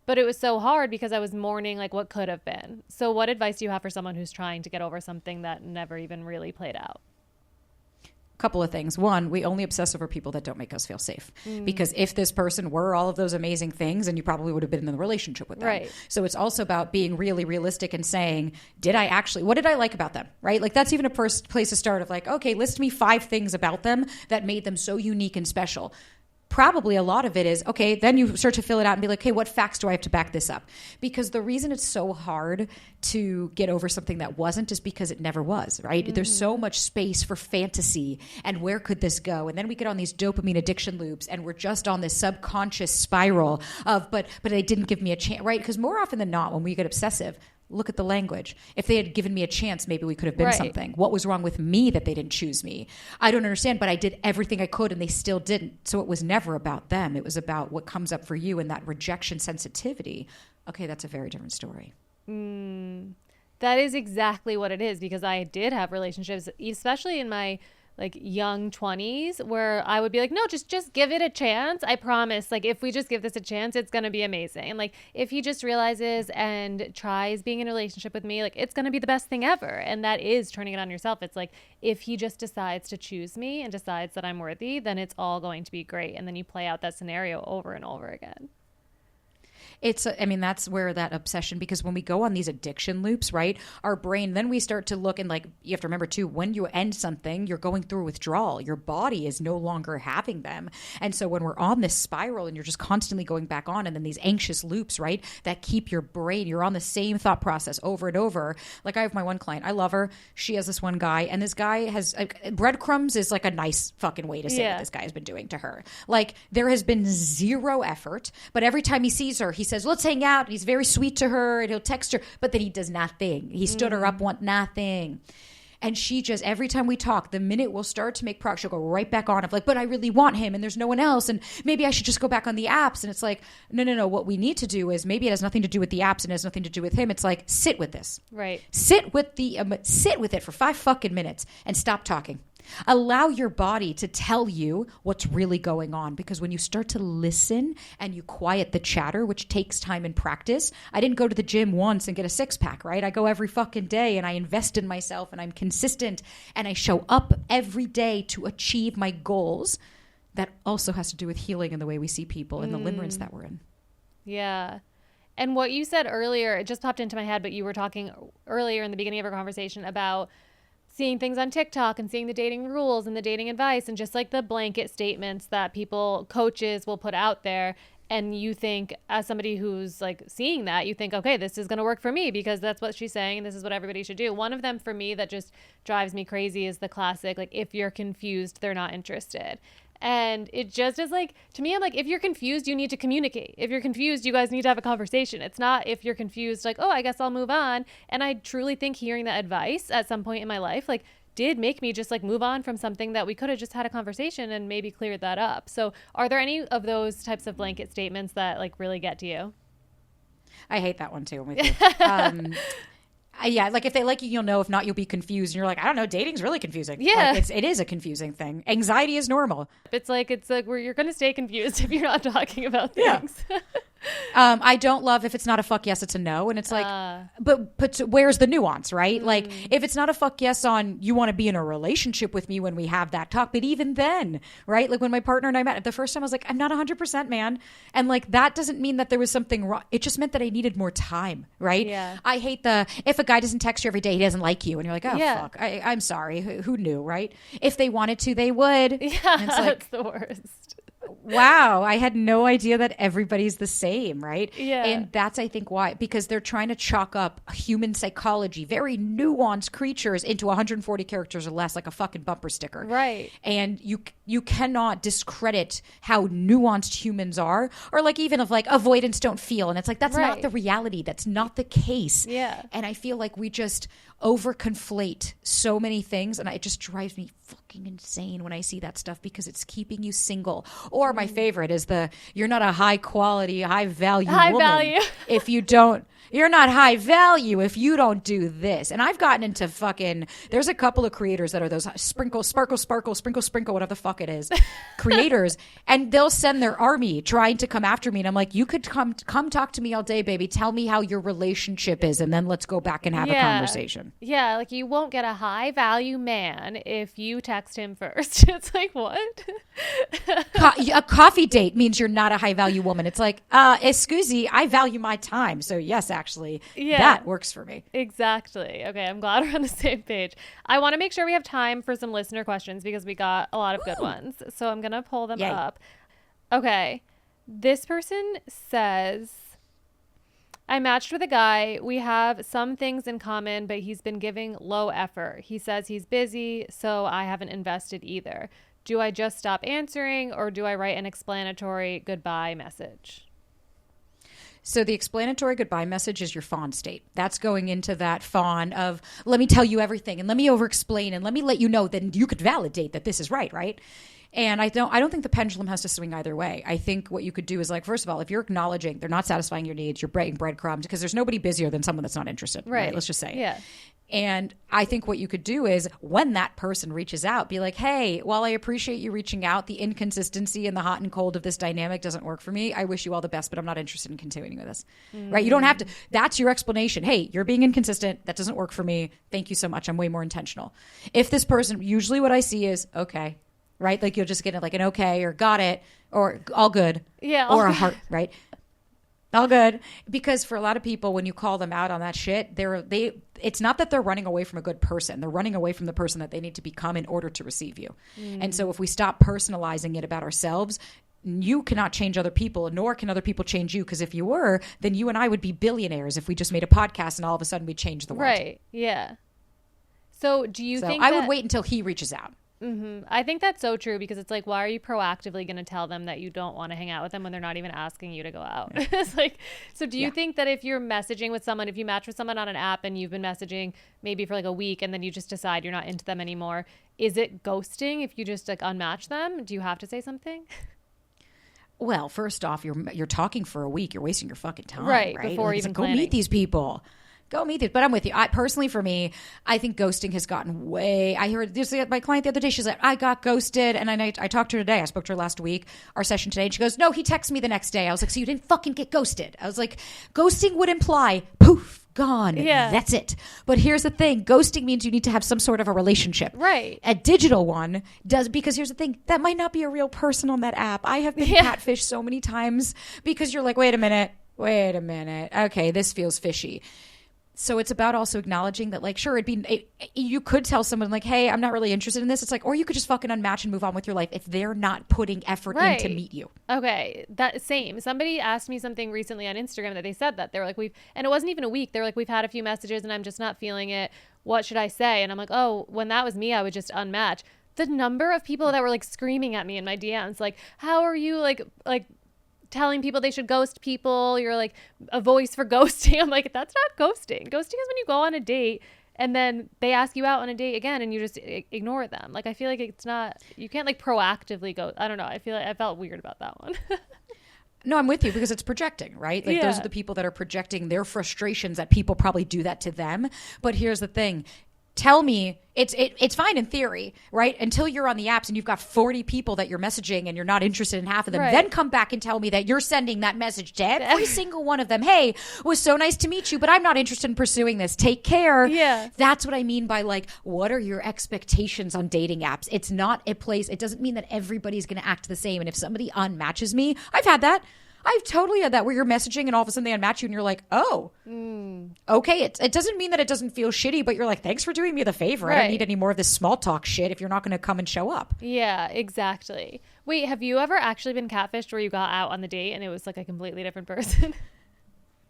But it was so hard because I was mourning like what could have been. So what advice do you have for someone who's trying to get over something that never even really played out? Couple of things. One, we only obsess over people that don't make us feel safe. Because if this person were all of those amazing things, then you probably would have been in the relationship with them. Right. So it's also about being really realistic and saying, what did I like about them? Right? Like, that's even a first place to start of like, okay, list me 5 things about them that made them so unique and special. Probably a lot of it is, okay, then you start to fill it out and be like, hey, what facts do I have to back this up? Because the reason it's so hard to get over something that wasn't is because it never was, right? There's so much space for fantasy and where could this go? And then we get on these dopamine addiction loops and we're just on this subconscious spiral of, but they didn't give me a chance, right? Because more often than not, when we get obsessive, look at the language. If they had given me a chance, maybe we could have been something. What was wrong with me that they didn't choose me? I don't understand, but I did everything I could and they still didn't. So it was never about them. It was about what comes up for you, and that rejection sensitivity. Okay, that's a very different story. That is exactly what it is, because I did have relationships, especially in my like young 20s, where I would be like, no, just give it a chance. I promise. Like, if we just give this a chance, it's going to be amazing. And like, if he just realizes and tries being in a relationship with me, like, it's going to be the best thing ever. And that is turning it on yourself. It's like, if he just decides to choose me and decides that I'm worthy, then it's all going to be great. And then you play out that scenario over and over again. That's where that obsession, because when we go on these addiction loops, right, our brain, then we start to look, and like, you have to remember too, when you end something, you're going through withdrawal. Your body is no longer having them. And so when we're on this spiral and you're just constantly going back on, and then these anxious loops, right, that keep your brain, you're on the same thought process over and over. Like, I have my one client, I love her. She has this one guy, and this guy has breadcrumbs is like a nice fucking way to say what this guy has been doing to her. Like, there has been zero effort, but every time he sees her, he says, let's hang out. And he's very sweet to her, and he'll text her, but then he does nothing. He stood her up, want nothing. And she just, every time we talk, the minute we'll start to make progress, she'll go right back on of like, but I really want him and there's no one else. And maybe I should just go back on the apps. And it's like, no. What we need to do is, maybe it has nothing to do with the apps and it has nothing to do with him. It's like, sit with this. Right. Sit with it for 5 fucking minutes and stop talking. Allow your body to tell you what's really going on, because when you start to listen and you quiet the chatter, which takes time and practice. I didn't go to the gym once and get a 6-pack, right? I go every fucking day, and I invest in myself, and I'm consistent, and I show up every day to achieve my goals. That also has to do with healing and the way we see people and the limerence that we're in. Yeah. And what you said earlier, it just popped into my head, but you were talking earlier in the beginning of our conversation about seeing things on TikTok and seeing the dating rules and the dating advice and just like the blanket statements that coaches will put out there. And you think, as somebody who's like seeing that, you think, okay, this is going to work for me because that's what she's saying and this is what everybody should do. One of them for me that just drives me crazy is the classic, like, if you're confused, they're not interested. And it just is like, to me, I'm like, if you're confused, you need to communicate. If you're confused, you guys need to have a conversation. It's not, if you're confused, like, oh, I guess I'll move on. And I truly think hearing that advice at some point in my life, like, did make me just like move on from something that we could have just had a conversation and maybe cleared that up. So are there any of those types of blanket statements that like really get to you? I hate that one too. I'm with you. Yeah, like if they like you, you'll know. If not, you'll be confused. And you're like, I don't know, dating's really confusing. Yeah. Like it is a confusing thing. Anxiety is normal. It's like where you're going to stay confused if you're not talking about things. Yeah. I don't love if it's not a fuck yes, it's a no. And it's like, but where's the nuance, right? Like if it's not a fuck yes on you want to be in a relationship with me when we have that talk, but even then, right? Like when my partner and I met the first time, I was like, I'm not 100% man. And like, that doesn't mean that there was something wrong. It just meant that I needed more time, right? Yeah. I hate if a guy doesn't text you every day, he doesn't like you. And you're like, oh, fuck, I'm sorry. Who knew, right? If they wanted to, they would. Yeah, and it's like, that's the worst. Wow, I had no idea that everybody's the same, right? Yeah. And that's, I think, why. Because they're trying to chalk up human psychology, very nuanced creatures, into 140 characters or less, like a fucking bumper sticker. Right. And you cannot discredit how nuanced humans are, or like even of like avoidance don't feel. And it's like, that's not the reality. That's not the case. Yeah. And I feel like we just overconflate so many things, and it just drives me fucking insane when I see that stuff, because it's keeping you single. Or my favorite is you're not a high quality, high value woman if you don't. You're not high value if you don't do this. And I've gotten into there's a couple of creators that are those sprinkle, sparkle, sparkle, sprinkle, sprinkle, whatever the fuck it is, creators. And they'll send their army trying to come after me. And I'm like, you could come talk to me all day, baby. Tell me how your relationship is. And then let's go back and have a conversation. Yeah. Like, you won't get a high value man if you text him first. It's like, what? A coffee date means you're not a high value woman. It's like, excuse me, I value my time. So yes, actually, that works for me. Exactly. Okay, I'm glad we're on the same page. I want to make sure we have time for some listener questions because we got a lot of good ones. So I'm going to pull them up. Okay. This person says, I matched with a guy. We have some things in common, but he's been giving low effort. He says he's busy, so I haven't invested either. Do I just stop answering, or do I write an explanatory goodbye message? So the explanatory goodbye message is your fawn state. That's going into that fawn of, let me tell you everything and let me over explain and let me let you know, then you could validate that this is right? And I don't think the pendulum has to swing either way. I think what you could do is like, first of all, if you're acknowledging they're not satisfying your needs, you're breaking breadcrumbs, because there's nobody busier than someone that's not interested. Right. Let's just say it. Yeah. And I think what you could do is when that person reaches out, be like, hey, while I appreciate you reaching out, the inconsistency and the hot and cold of this dynamic doesn't work for me. I wish you all the best, but I'm not interested in continuing with this. Right? You don't have to. That's your explanation. Hey, you're being inconsistent. That doesn't work for me. Thank you so much. I'm way more intentional. If this person, usually what I see is, okay, right? Like you'll just get like an okay or got it or all good. Yeah. Or a heart, right? All good. Because for a lot of people, when you call them out on that shit, it's not that they're running away from a good person. They're running away from the person that they need to become in order to receive you. And so if we stop personalizing it about ourselves, you cannot change other people, nor can other people change you. Because if you were, then you and I would be billionaires if we just made a podcast and all of a sudden we change the world. Right. Yeah. So do you think I would wait until he reaches out. I think that's so true, because it's like, why are you proactively going to tell them that you don't want to hang out with them when they're not even asking you to go out? It's like, so do you think that if you're messaging with someone, if you match with someone on an app and you've been messaging maybe for like a week and then you just decide you're not into them anymore, is it ghosting if you just like unmatch them? Do you have to say something? Well, first off, you're talking for a week. You're wasting your fucking time. Right. Right. Before even go planning. meet these people. Go meet it. But I'm with you. Personally, for me, I think ghosting has gotten way. I heard this my client the other day. She's like, I got ghosted. And I talked to her today. I spoke to her last week, our session today. And she goes, no, he texted me the next day. I was like, so you didn't fucking get ghosted. I was like, ghosting would imply poof, gone. Yeah. That's it. But here's the thing. Ghosting means you need to have some sort of a relationship. Right. A digital one does, because here's the thing. That might not be a real person on that app. I have been catfished so many times because you're like, wait a minute. Okay, this feels fishy. So it's about also acknowledging that, like, sure, you could tell someone like, hey, I'm not really interested in this. It's like, or you could just fucking unmatch and move on with your life if they're not putting effort in to meet you. Okay. That same. Somebody asked me something recently on Instagram that they said that. They were like, and it wasn't even a week. They were like, we've had a few messages and I'm just not feeling it. What should I say? And I'm like, oh, when that was me, I would just unmatch. The number of people that were like screaming at me in my DMs, like, how are you like telling people they should ghost people? You're like a voice for ghosting. I'm like, that's not ghosting. Ghosting is when you go on a date and then they ask you out on a date again and you just ignore them. Like, I feel like it's not, you can't like proactively go. I don't know. I feel like I felt weird about that one. No, I'm with you, because it's projecting, right? Like those are the people that are projecting their frustrations that people probably do that to them. But here's the thing. Tell me, it's fine in theory, right? Until you're on the apps and you've got 40 people that you're messaging and you're not interested in half of them. Right. Then come back and tell me that you're sending that message to every single one of them. Hey, it was so nice to meet you, but I'm not interested in pursuing this. Take care. Yeah. That's what I mean by like, what are your expectations on dating apps? It's not a place. It doesn't mean that everybody's going to act the same. And if somebody unmatches me, I've had that. I've totally had that where you're messaging and all of a sudden they unmatch you and you're like, oh, okay. It doesn't mean that it doesn't feel shitty, but you're like, thanks for doing me the favor. Right. I don't need any more of this small talk shit if you're not going to come and show up. Yeah, exactly. Wait, have you ever actually been catfished where you got out on the date and it was like a completely different person?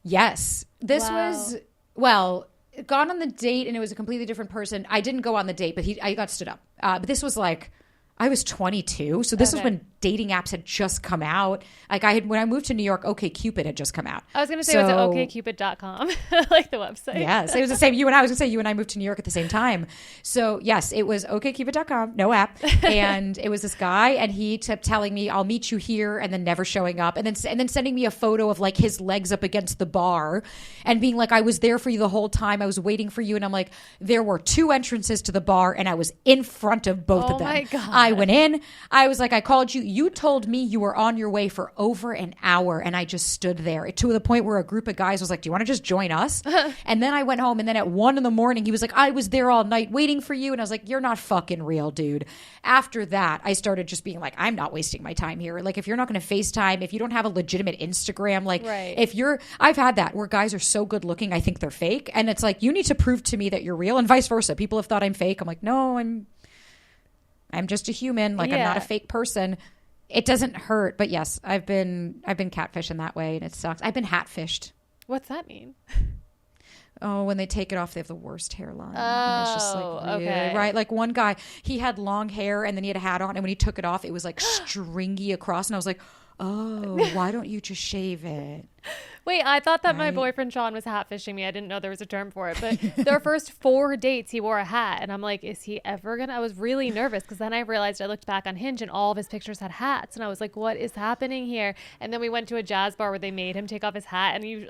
Yes. This was, well, gone on the date and it was a completely different person. I didn't go on the date, but I got stood up. But this was like, I was 22. So this was when dating apps had just come out. Like when I moved to New York, OkCupid had just come out. I was going to say, was it okcupid.com? Like the website. Yes, it was the same. I was going to say you and I moved to New York at the same time. So yes, it was okcupid.com, no app. And it was this guy and he kept telling me, I'll meet you here, and then never showing up. And then sending me a photo of like his legs up against the bar and being like, I was there for you the whole time. I was waiting for you. And I'm like, there were 2 entrances to the bar and I was in front of both of them. Oh my God. I went in. I was like, I called you. You told me you were on your way for over an hour. And I just stood there to the point where a group of guys was like, do you want to just join us? And then I went home. And then at 1 a.m, he was like, I was there all night waiting for you. And I was like, you're not fucking real, dude. After that, I started just being like, I'm not wasting my time here. Like, if you're not going to FaceTime, if you don't have a legitimate Instagram, like I've had that where guys are so good looking, I think they're fake. And it's like, you need to prove to me that you're real, and vice versa. People have thought I'm fake. I'm like, no, I'm just a human. Like, I'm not a fake person. It doesn't hurt. But yes, I've been catfished in that way, and it sucks. I've been hatfished. What's that mean? Oh, when they take it off, they have the worst hairline. And it's just like, really, right? Like one guy, he had long hair and then he had a hat on, and when he took it off, it was like stringy across. And I was like, oh, why don't you just shave it? Wait, I thought that my Right? boyfriend Sean was hat fishing me. I didn't know there was a term for it. But their first 4 dates, he wore a hat. And I'm like, is he ever going to? I was really nervous because then I realized I looked back on Hinge and all of his pictures had hats. And I was like, what is happening here? And then we went to a jazz bar where they made him take off his hat. And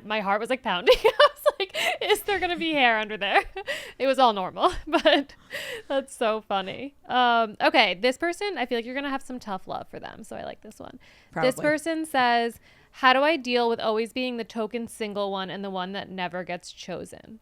my heart was like pounding. I was like, is there going to be hair under there? It was all normal. But that's so funny. Okay, this person, I feel like you're going to have some tough love for them. So I like this one. Probably. This person says, how do I deal with always being the token single one and the one that never gets chosen?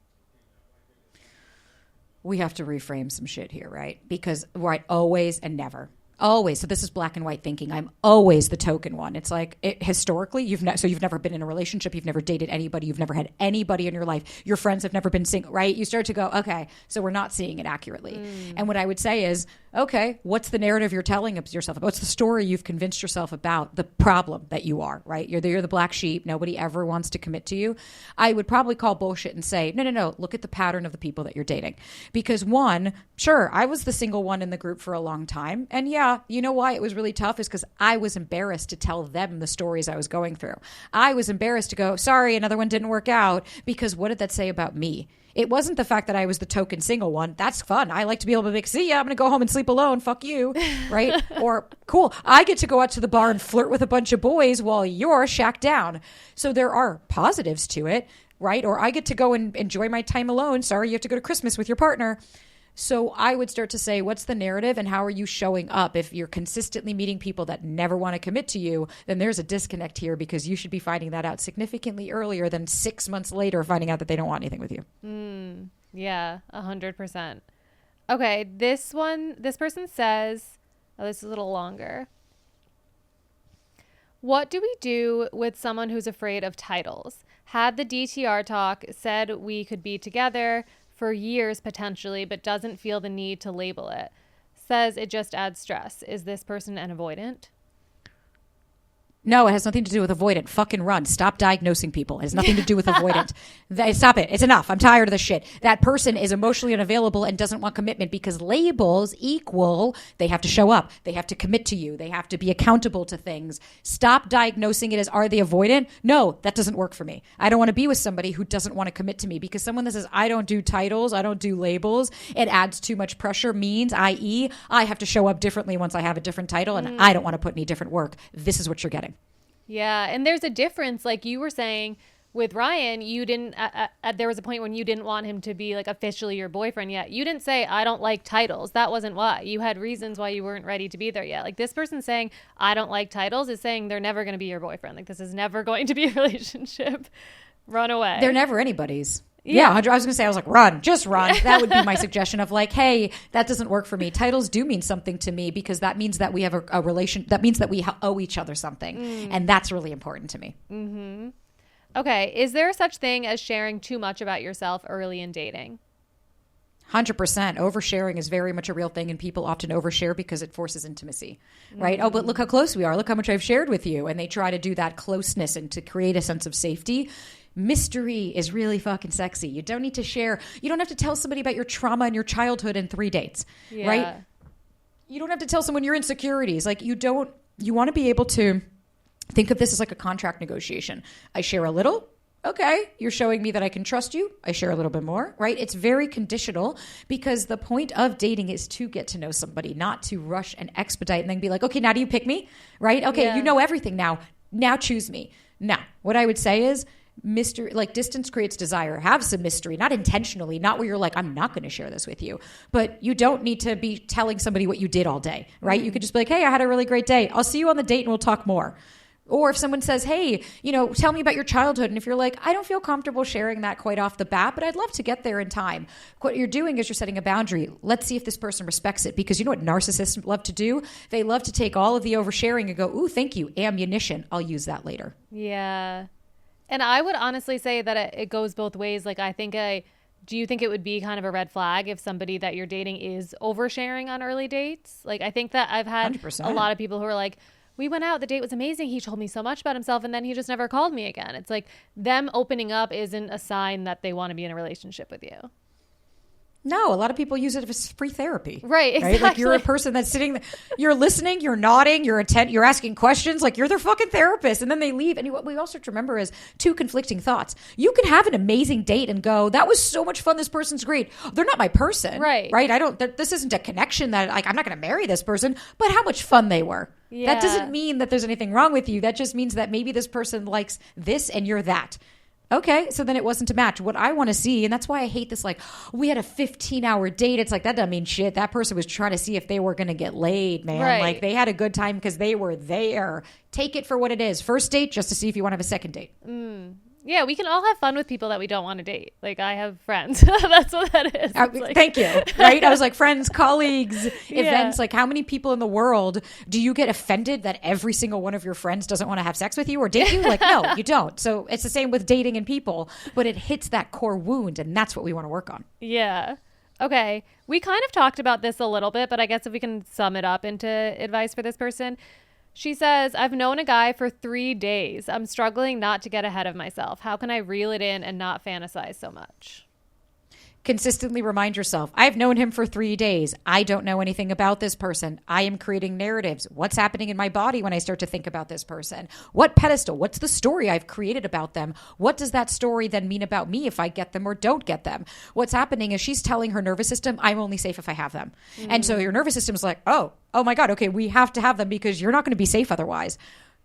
We have to reframe some shit here, right? Because, right, always and never. Always. So this is black and white thinking. I'm always the token one. It's like historically, you've never been in a relationship. You've never dated anybody. You've never had anybody in your life. Your friends have never been single, right? You start to go, okay, so we're not seeing it accurately. And what I would say is, okay, what's the narrative you're telling yourself about? What's the story you've convinced yourself about the problem that you are, right? You're the black sheep. Nobody ever wants to commit to you. I would probably call bullshit and say, no. Look at the pattern of the people that you're dating. Because one, sure, I was the single one in the group for a long time. And yeah, you know why it was really tough is because I was embarrassed to tell them the stories I was going through. I was embarrassed to go, sorry, another one didn't work out, because what did that say about me? It wasn't the fact that I was the token single one. That's fun. I like to be able to be, see ya, I'm going to go home and sleep alone. Fuck you. Right? Or, cool, I get to go out to the bar and flirt with a bunch of boys while you're shacked down. So there are positives to it, right? Or I get to go and enjoy my time alone. Sorry, you have to go to Christmas with your partner. So I would start to say, what's the narrative and how are you showing up? If you're consistently meeting people that never want to commit to you, then there's a disconnect here, because you should be finding that out significantly earlier than 6 months later finding out that they don't want anything with you. Yeah, 100%. Okay, this person says, oh, this is a little longer. What do we do with someone who's afraid of titles? Had the DTR talk, said we could be together for years potentially, but doesn't feel the need to label it. Says it just adds stress. Is this person an avoidant? No, it has nothing to do with avoidant. Fucking run. Stop diagnosing people. It has nothing to do with avoidant. Stop it. It's enough. I'm tired of this shit. That person is emotionally unavailable and doesn't want commitment, because labels equal they have to show up. They have to commit to you. They have to be accountable to things. Stop diagnosing it as, are they avoidant? No, that doesn't work for me. I don't want to be with somebody who doesn't want to commit to me, because someone that says, I don't do titles, I don't do labels, it adds too much pressure, means, i.e., I have to show up differently once I have a different title, and I don't want to put any different work. This is what you're getting. Yeah, and there's a difference, like you were saying with Ryan. You didn't there was a point when you didn't want him to be like officially your boyfriend yet. You didn't say, I don't like titles. That wasn't why. You had reasons why you weren't ready to be there yet. Like this person saying, I don't like titles, is saying they're never going to be your boyfriend. Like this is never going to be a relationship. Run away. They're never anybody's. Yeah, I was going to say, I was like, run, just run. That would be my suggestion of like, hey, that doesn't work for me. Titles do mean something to me, because that means that we have a relation. That means that we owe each other something. And that's really important to me. Mm-hmm. Okay. Is there such thing as sharing too much about yourself early in dating? 100%. Oversharing is very much a real thing, and people often overshare because it forces intimacy, right? Oh, but look how close we are. Look how much I've shared with you. And they try to do that closeness and to create a sense of safety. Mystery is really fucking sexy. You don't need to share. You don't have to tell somebody about your trauma and your childhood in 3 dates, right? You don't have to tell someone your insecurities. Like you want to be able to think of this as like a contract negotiation. I share a little. Okay, you're showing me that I can trust you. I share a little bit more, right? It's very conditional, because the point of dating is to get to know somebody, not to rush and expedite and then be like, okay, now do you pick me, right? Okay, you know everything now. Now choose me. Now, what I would say is, mystery, like distance creates desire. Have some mystery, not intentionally, not where you're like, I'm not going to share this with you, but you don't need to be telling somebody what you did all day, right? You could just be like, hey, I had a really great day. I'll see you on the date and we'll talk more. Or if someone says, hey, tell me about your childhood. And if you're like, I don't feel comfortable sharing that quite off the bat, but I'd love to get there in time. What you're doing is you're setting a boundary. Let's see if this person respects it. Because you know what narcissists love to do? They love to take all of the oversharing and go, ooh, thank you, ammunition. I'll use that later. Yeah. And I would honestly say that it goes both ways. Like, do you think it would be kind of a red flag if somebody that you're dating is oversharing on early dates? Like, I think that I've had 100%. a lot of people who are like, we went out, the date was amazing. He told me so much about himself, and then he just never called me again. It's like them opening up isn't a sign that they want to be in a relationship with you. No, a lot of people use it as free therapy. Right, exactly. Right? Like you're a person that's sitting there, you're listening, you're nodding, you're asking questions, like you're their fucking therapist. And then they leave. And what we also have to remember is two conflicting thoughts. You can have an amazing date and go, that was so much fun. This person's great. They're not my person. Right. Right? This isn't a connection that like, I'm not going to marry this person, but how much fun they were. Yeah. That doesn't mean that there's anything wrong with you. That just means that maybe this person likes this and you're that. Okay, so then it wasn't a match. What I want to see, and that's why I hate this, like, we had a 15-hour date. It's like, that doesn't mean shit. That person was trying to see if they were going to get laid, man. Right. Like, they had a good time because they were there. Take it for what it is. First date, just to see if you want to have a second date. Yeah, we can all have fun with people that we don't want to date. Like, I have friends. That's what that is. Like... Thank you. Right? I was like, friends, colleagues, events. Like, how many people in the world do you get offended that every single one of your friends doesn't want to have sex with you or date you? Like, no, you don't. So it's the same with dating and people, but it hits that core wound, and that's what we want to work on. Yeah. Okay. We kind of talked about this a little bit, but I guess if we can sum it up into advice for this person. She says, I've known a guy for 3 days. I'm struggling not to get ahead of myself. How can I reel it in and not fantasize so much? Consistently remind yourself, I've known him for 3 days. I don't know anything about this person. I am creating narratives. What's happening in my body when I start to think about this person? What pedestal? What's the story I've created about them? What does that story then mean about me if I get them or don't get them? What's happening is she's telling her nervous system, I'm only safe if I have them. And so your nervous system is like, oh my God, okay, we have to have them because you're not going to be safe otherwise.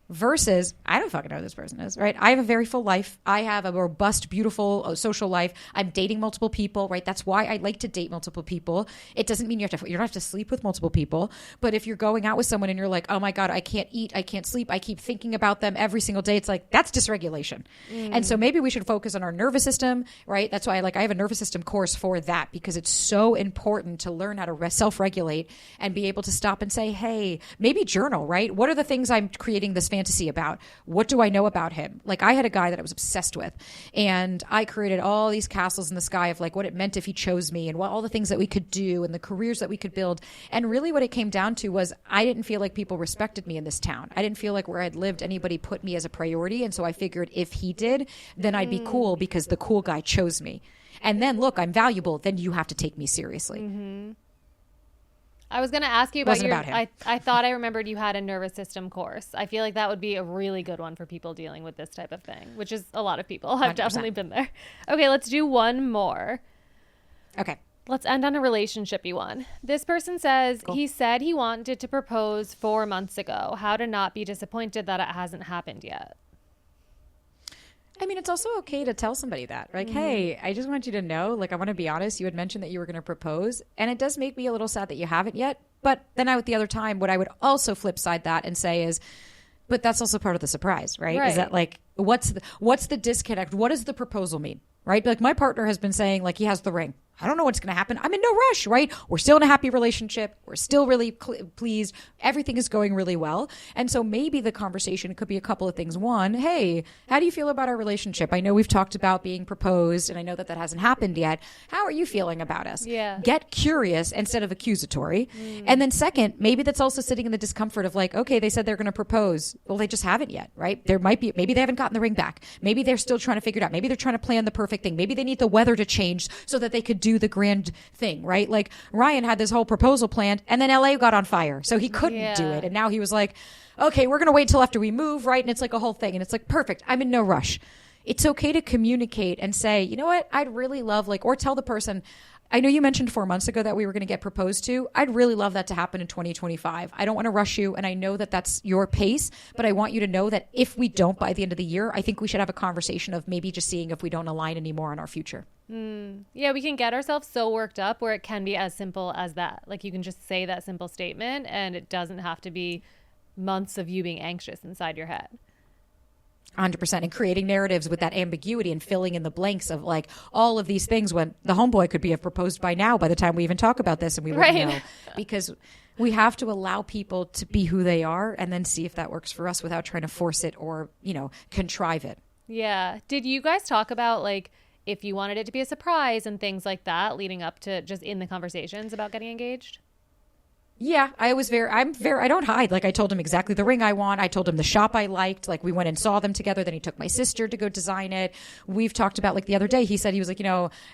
Versus, I don't fucking know who this person is, right? I have a very full life. I have a robust, beautiful social life. I'm dating multiple people, right? That's why I like to date multiple people. It doesn't mean you don't have to sleep with multiple people. But if you're going out with someone and you're like, oh my God, I can't eat, I can't sleep, I keep thinking about them every single day. It's like, that's dysregulation. And so maybe we should focus on our nervous system, right? That's why I have a nervous system course for that, because it's so important to learn how to self-regulate and be able to stop and say, hey, maybe journal, right? What are the things I'm creating this fantasy about? What do I know about him? Like, I had a guy that I was obsessed with, and I created all these castles in the sky of like what it meant if he chose me and what all the things that we could do and the careers that we could build. And really what it came down to was I didn't feel like people respected me in this town. I didn't feel like where I'd lived anybody put me as a priority. And so I figured if he did, then I'd be cool because the cool guy chose me. And then look, I'm valuable. Then you have to take me seriously. I was going to ask you about about him. I thought I remembered you had a nervous system course. I feel like that would be a really good one for people dealing with this type of thing, which is a lot of people. I've 100%. definitely been there. Okay, let's do one more. Okay. Let's end on a relationshipy one. This person says he said he wanted to propose 4 months ago. How to not be disappointed that it hasn't happened yet. I mean, it's also okay to tell somebody that. Like, hey, I just want you to know, like, I want to be honest. You had mentioned that you were going to propose, and it does make me a little sad that you haven't yet. But then at the other time, what I would also flip side that and say is, but that's also part of the surprise, right? Is that like, what's the disconnect? What does the proposal mean? Right? Like, my partner has been saying, like, he has the ring. I don't know what's going to happen. I'm in no rush, right? We're still in a happy relationship. We're still really pleased. Everything is going really well. And so maybe the conversation could be a couple of things. One, hey, how do you feel about our relationship? I know we've talked about being proposed, and I know that hasn't happened yet. How are you feeling about us? Yeah. Get curious instead of accusatory. And then second, maybe that's also sitting in the discomfort of like, okay, they said they're going to propose. Well, they just haven't yet, right? Maybe they haven't gotten the ring back. Maybe they're still trying to figure it out. Maybe they're trying to plan the perfect thing. Maybe they need the weather to change so that they could do the grand thing, right? Like, Ryan had this whole proposal planned, and then LA got on fire, so he couldn't do it. And now he was like, okay, we're going to wait till after we move, right? And it's like a whole thing. And it's like, perfect. I'm in no rush. It's okay to communicate and say, you know what? I'd really love, like, or tell the person, I know you mentioned 4 months ago that we were going to get proposed to. I'd really love that to happen in 2025. I don't want to rush you, and I know that that's your pace, but I want you to know that if we don't by the end of the year, I think we should have a conversation of maybe just seeing if we don't align anymore on our future. Yeah, we can get ourselves so worked up where it can be as simple as that. Like, you can just say that simple statement, and it doesn't have to be months of you being anxious inside your head. 100%. And creating narratives with that ambiguity and filling in the blanks of like all of these things when the homeboy could be have proposed by now by the time we even talk about this, and we wouldn't know, because we have to allow people to be who they are and then see if that works for us without trying to force it or, contrive it. Yeah. Did you guys talk about like if you wanted it to be a surprise and things like that leading up to just in the conversations about getting engaged? Yeah, I don't hide. Like I told him exactly the ring I want. I told him the shop I liked. Like we went and saw them together. Then he took my sister to go design it. We've talked about like the other day, he said, he was like,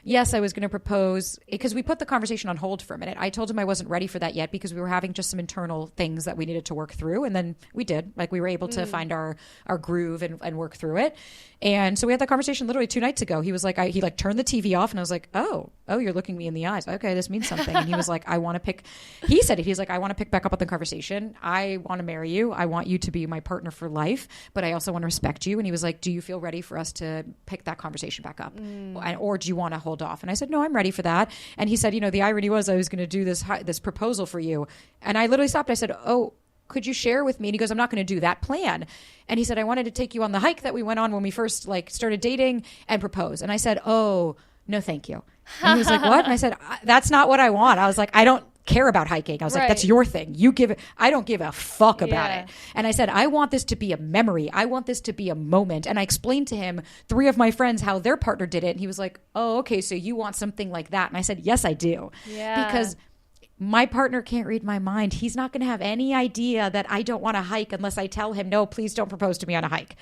yes, I was going to propose because we put the conversation on hold for a minute. I told him I wasn't ready for that yet because we were having just some internal things that we needed to work through. And then we did, like we were able to find our groove and work through it. And so we had that conversation literally 2 nights ago. He was like, he like turned the TV off and I was like, oh, you're looking me in the eyes. Okay, this means something. And he was like, he said it. He's like, I want to pick back up on the conversation. I want to marry you. I want you to be my partner for life, but I also want to respect you. And he was like, do you feel ready for us to pick that conversation back up? Or do you want to hold off? And I said, no, I'm ready for that. And he said, the irony was I was going to do this proposal for you. And I literally stopped. I said, oh, could you share with me? And he goes, I'm not going to do that plan. And he said, I wanted to take you on the hike that we went on when we first like started dating and propose. And I said, oh, no, thank you. And he was like, what? And I said, that's not what I want. I was like, I don't care about hiking. I was like, that's your thing. You give it. I don't give a fuck about it. And I said, I want this to be a memory. I want this to be a moment. And I explained to him 3 of my friends how their partner did it. And he was like, oh, okay. So you want something like that. And I said, yes, I do. Yeah. Because my partner can't read my mind. He's not going to have any idea that I don't want to hike unless I tell him, no, please don't propose to me on a hike.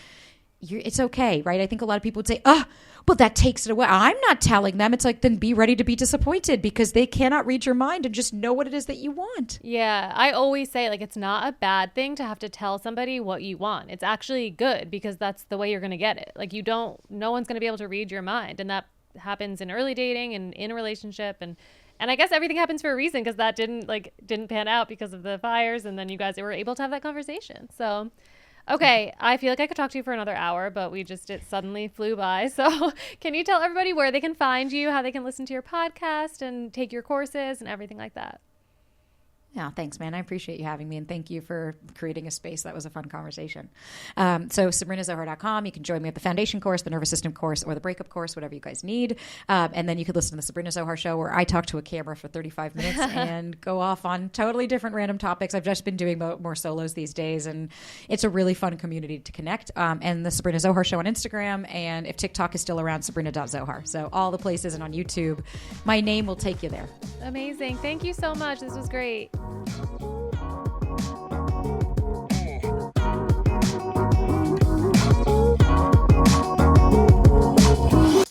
It's okay, right? I think a lot of people would say, but that takes it away. I'm not telling them. It's like, then be ready to be disappointed because they cannot read your mind and just know what it is that you want. Yeah. I always say like, it's not a bad thing to have to tell somebody what you want. It's actually good because that's the way you're going to get it. Like no one's going to be able to read your mind. And that happens in early dating and in a relationship. And I guess everything happens for a reason because that didn't pan out because of the fires. And then you guys were able to have that conversation. So, okay. I feel like I could talk to you for another hour, but it suddenly flew by. So can you tell everybody where they can find you, how they can listen to your podcast and take your courses and everything like that? Yeah, thanks, man. I appreciate you having me, and thank you for creating a space. That was a fun conversation. So SabrinaZohar.com. You can join me at the foundation course, the nervous system course, or the breakup course, whatever you guys need. And then you could listen to the Sabrina Zohar Show, where I talk to a camera for 35 minutes and go off on totally different random topics. I've just been doing more solos these days, and it's a really fun community to connect. And the Sabrina Zohar Show on Instagram, and if TikTok is still around, Sabrina.Zohar. So all the places and on YouTube, my name will take you there. Amazing. Thank you so much. This was great.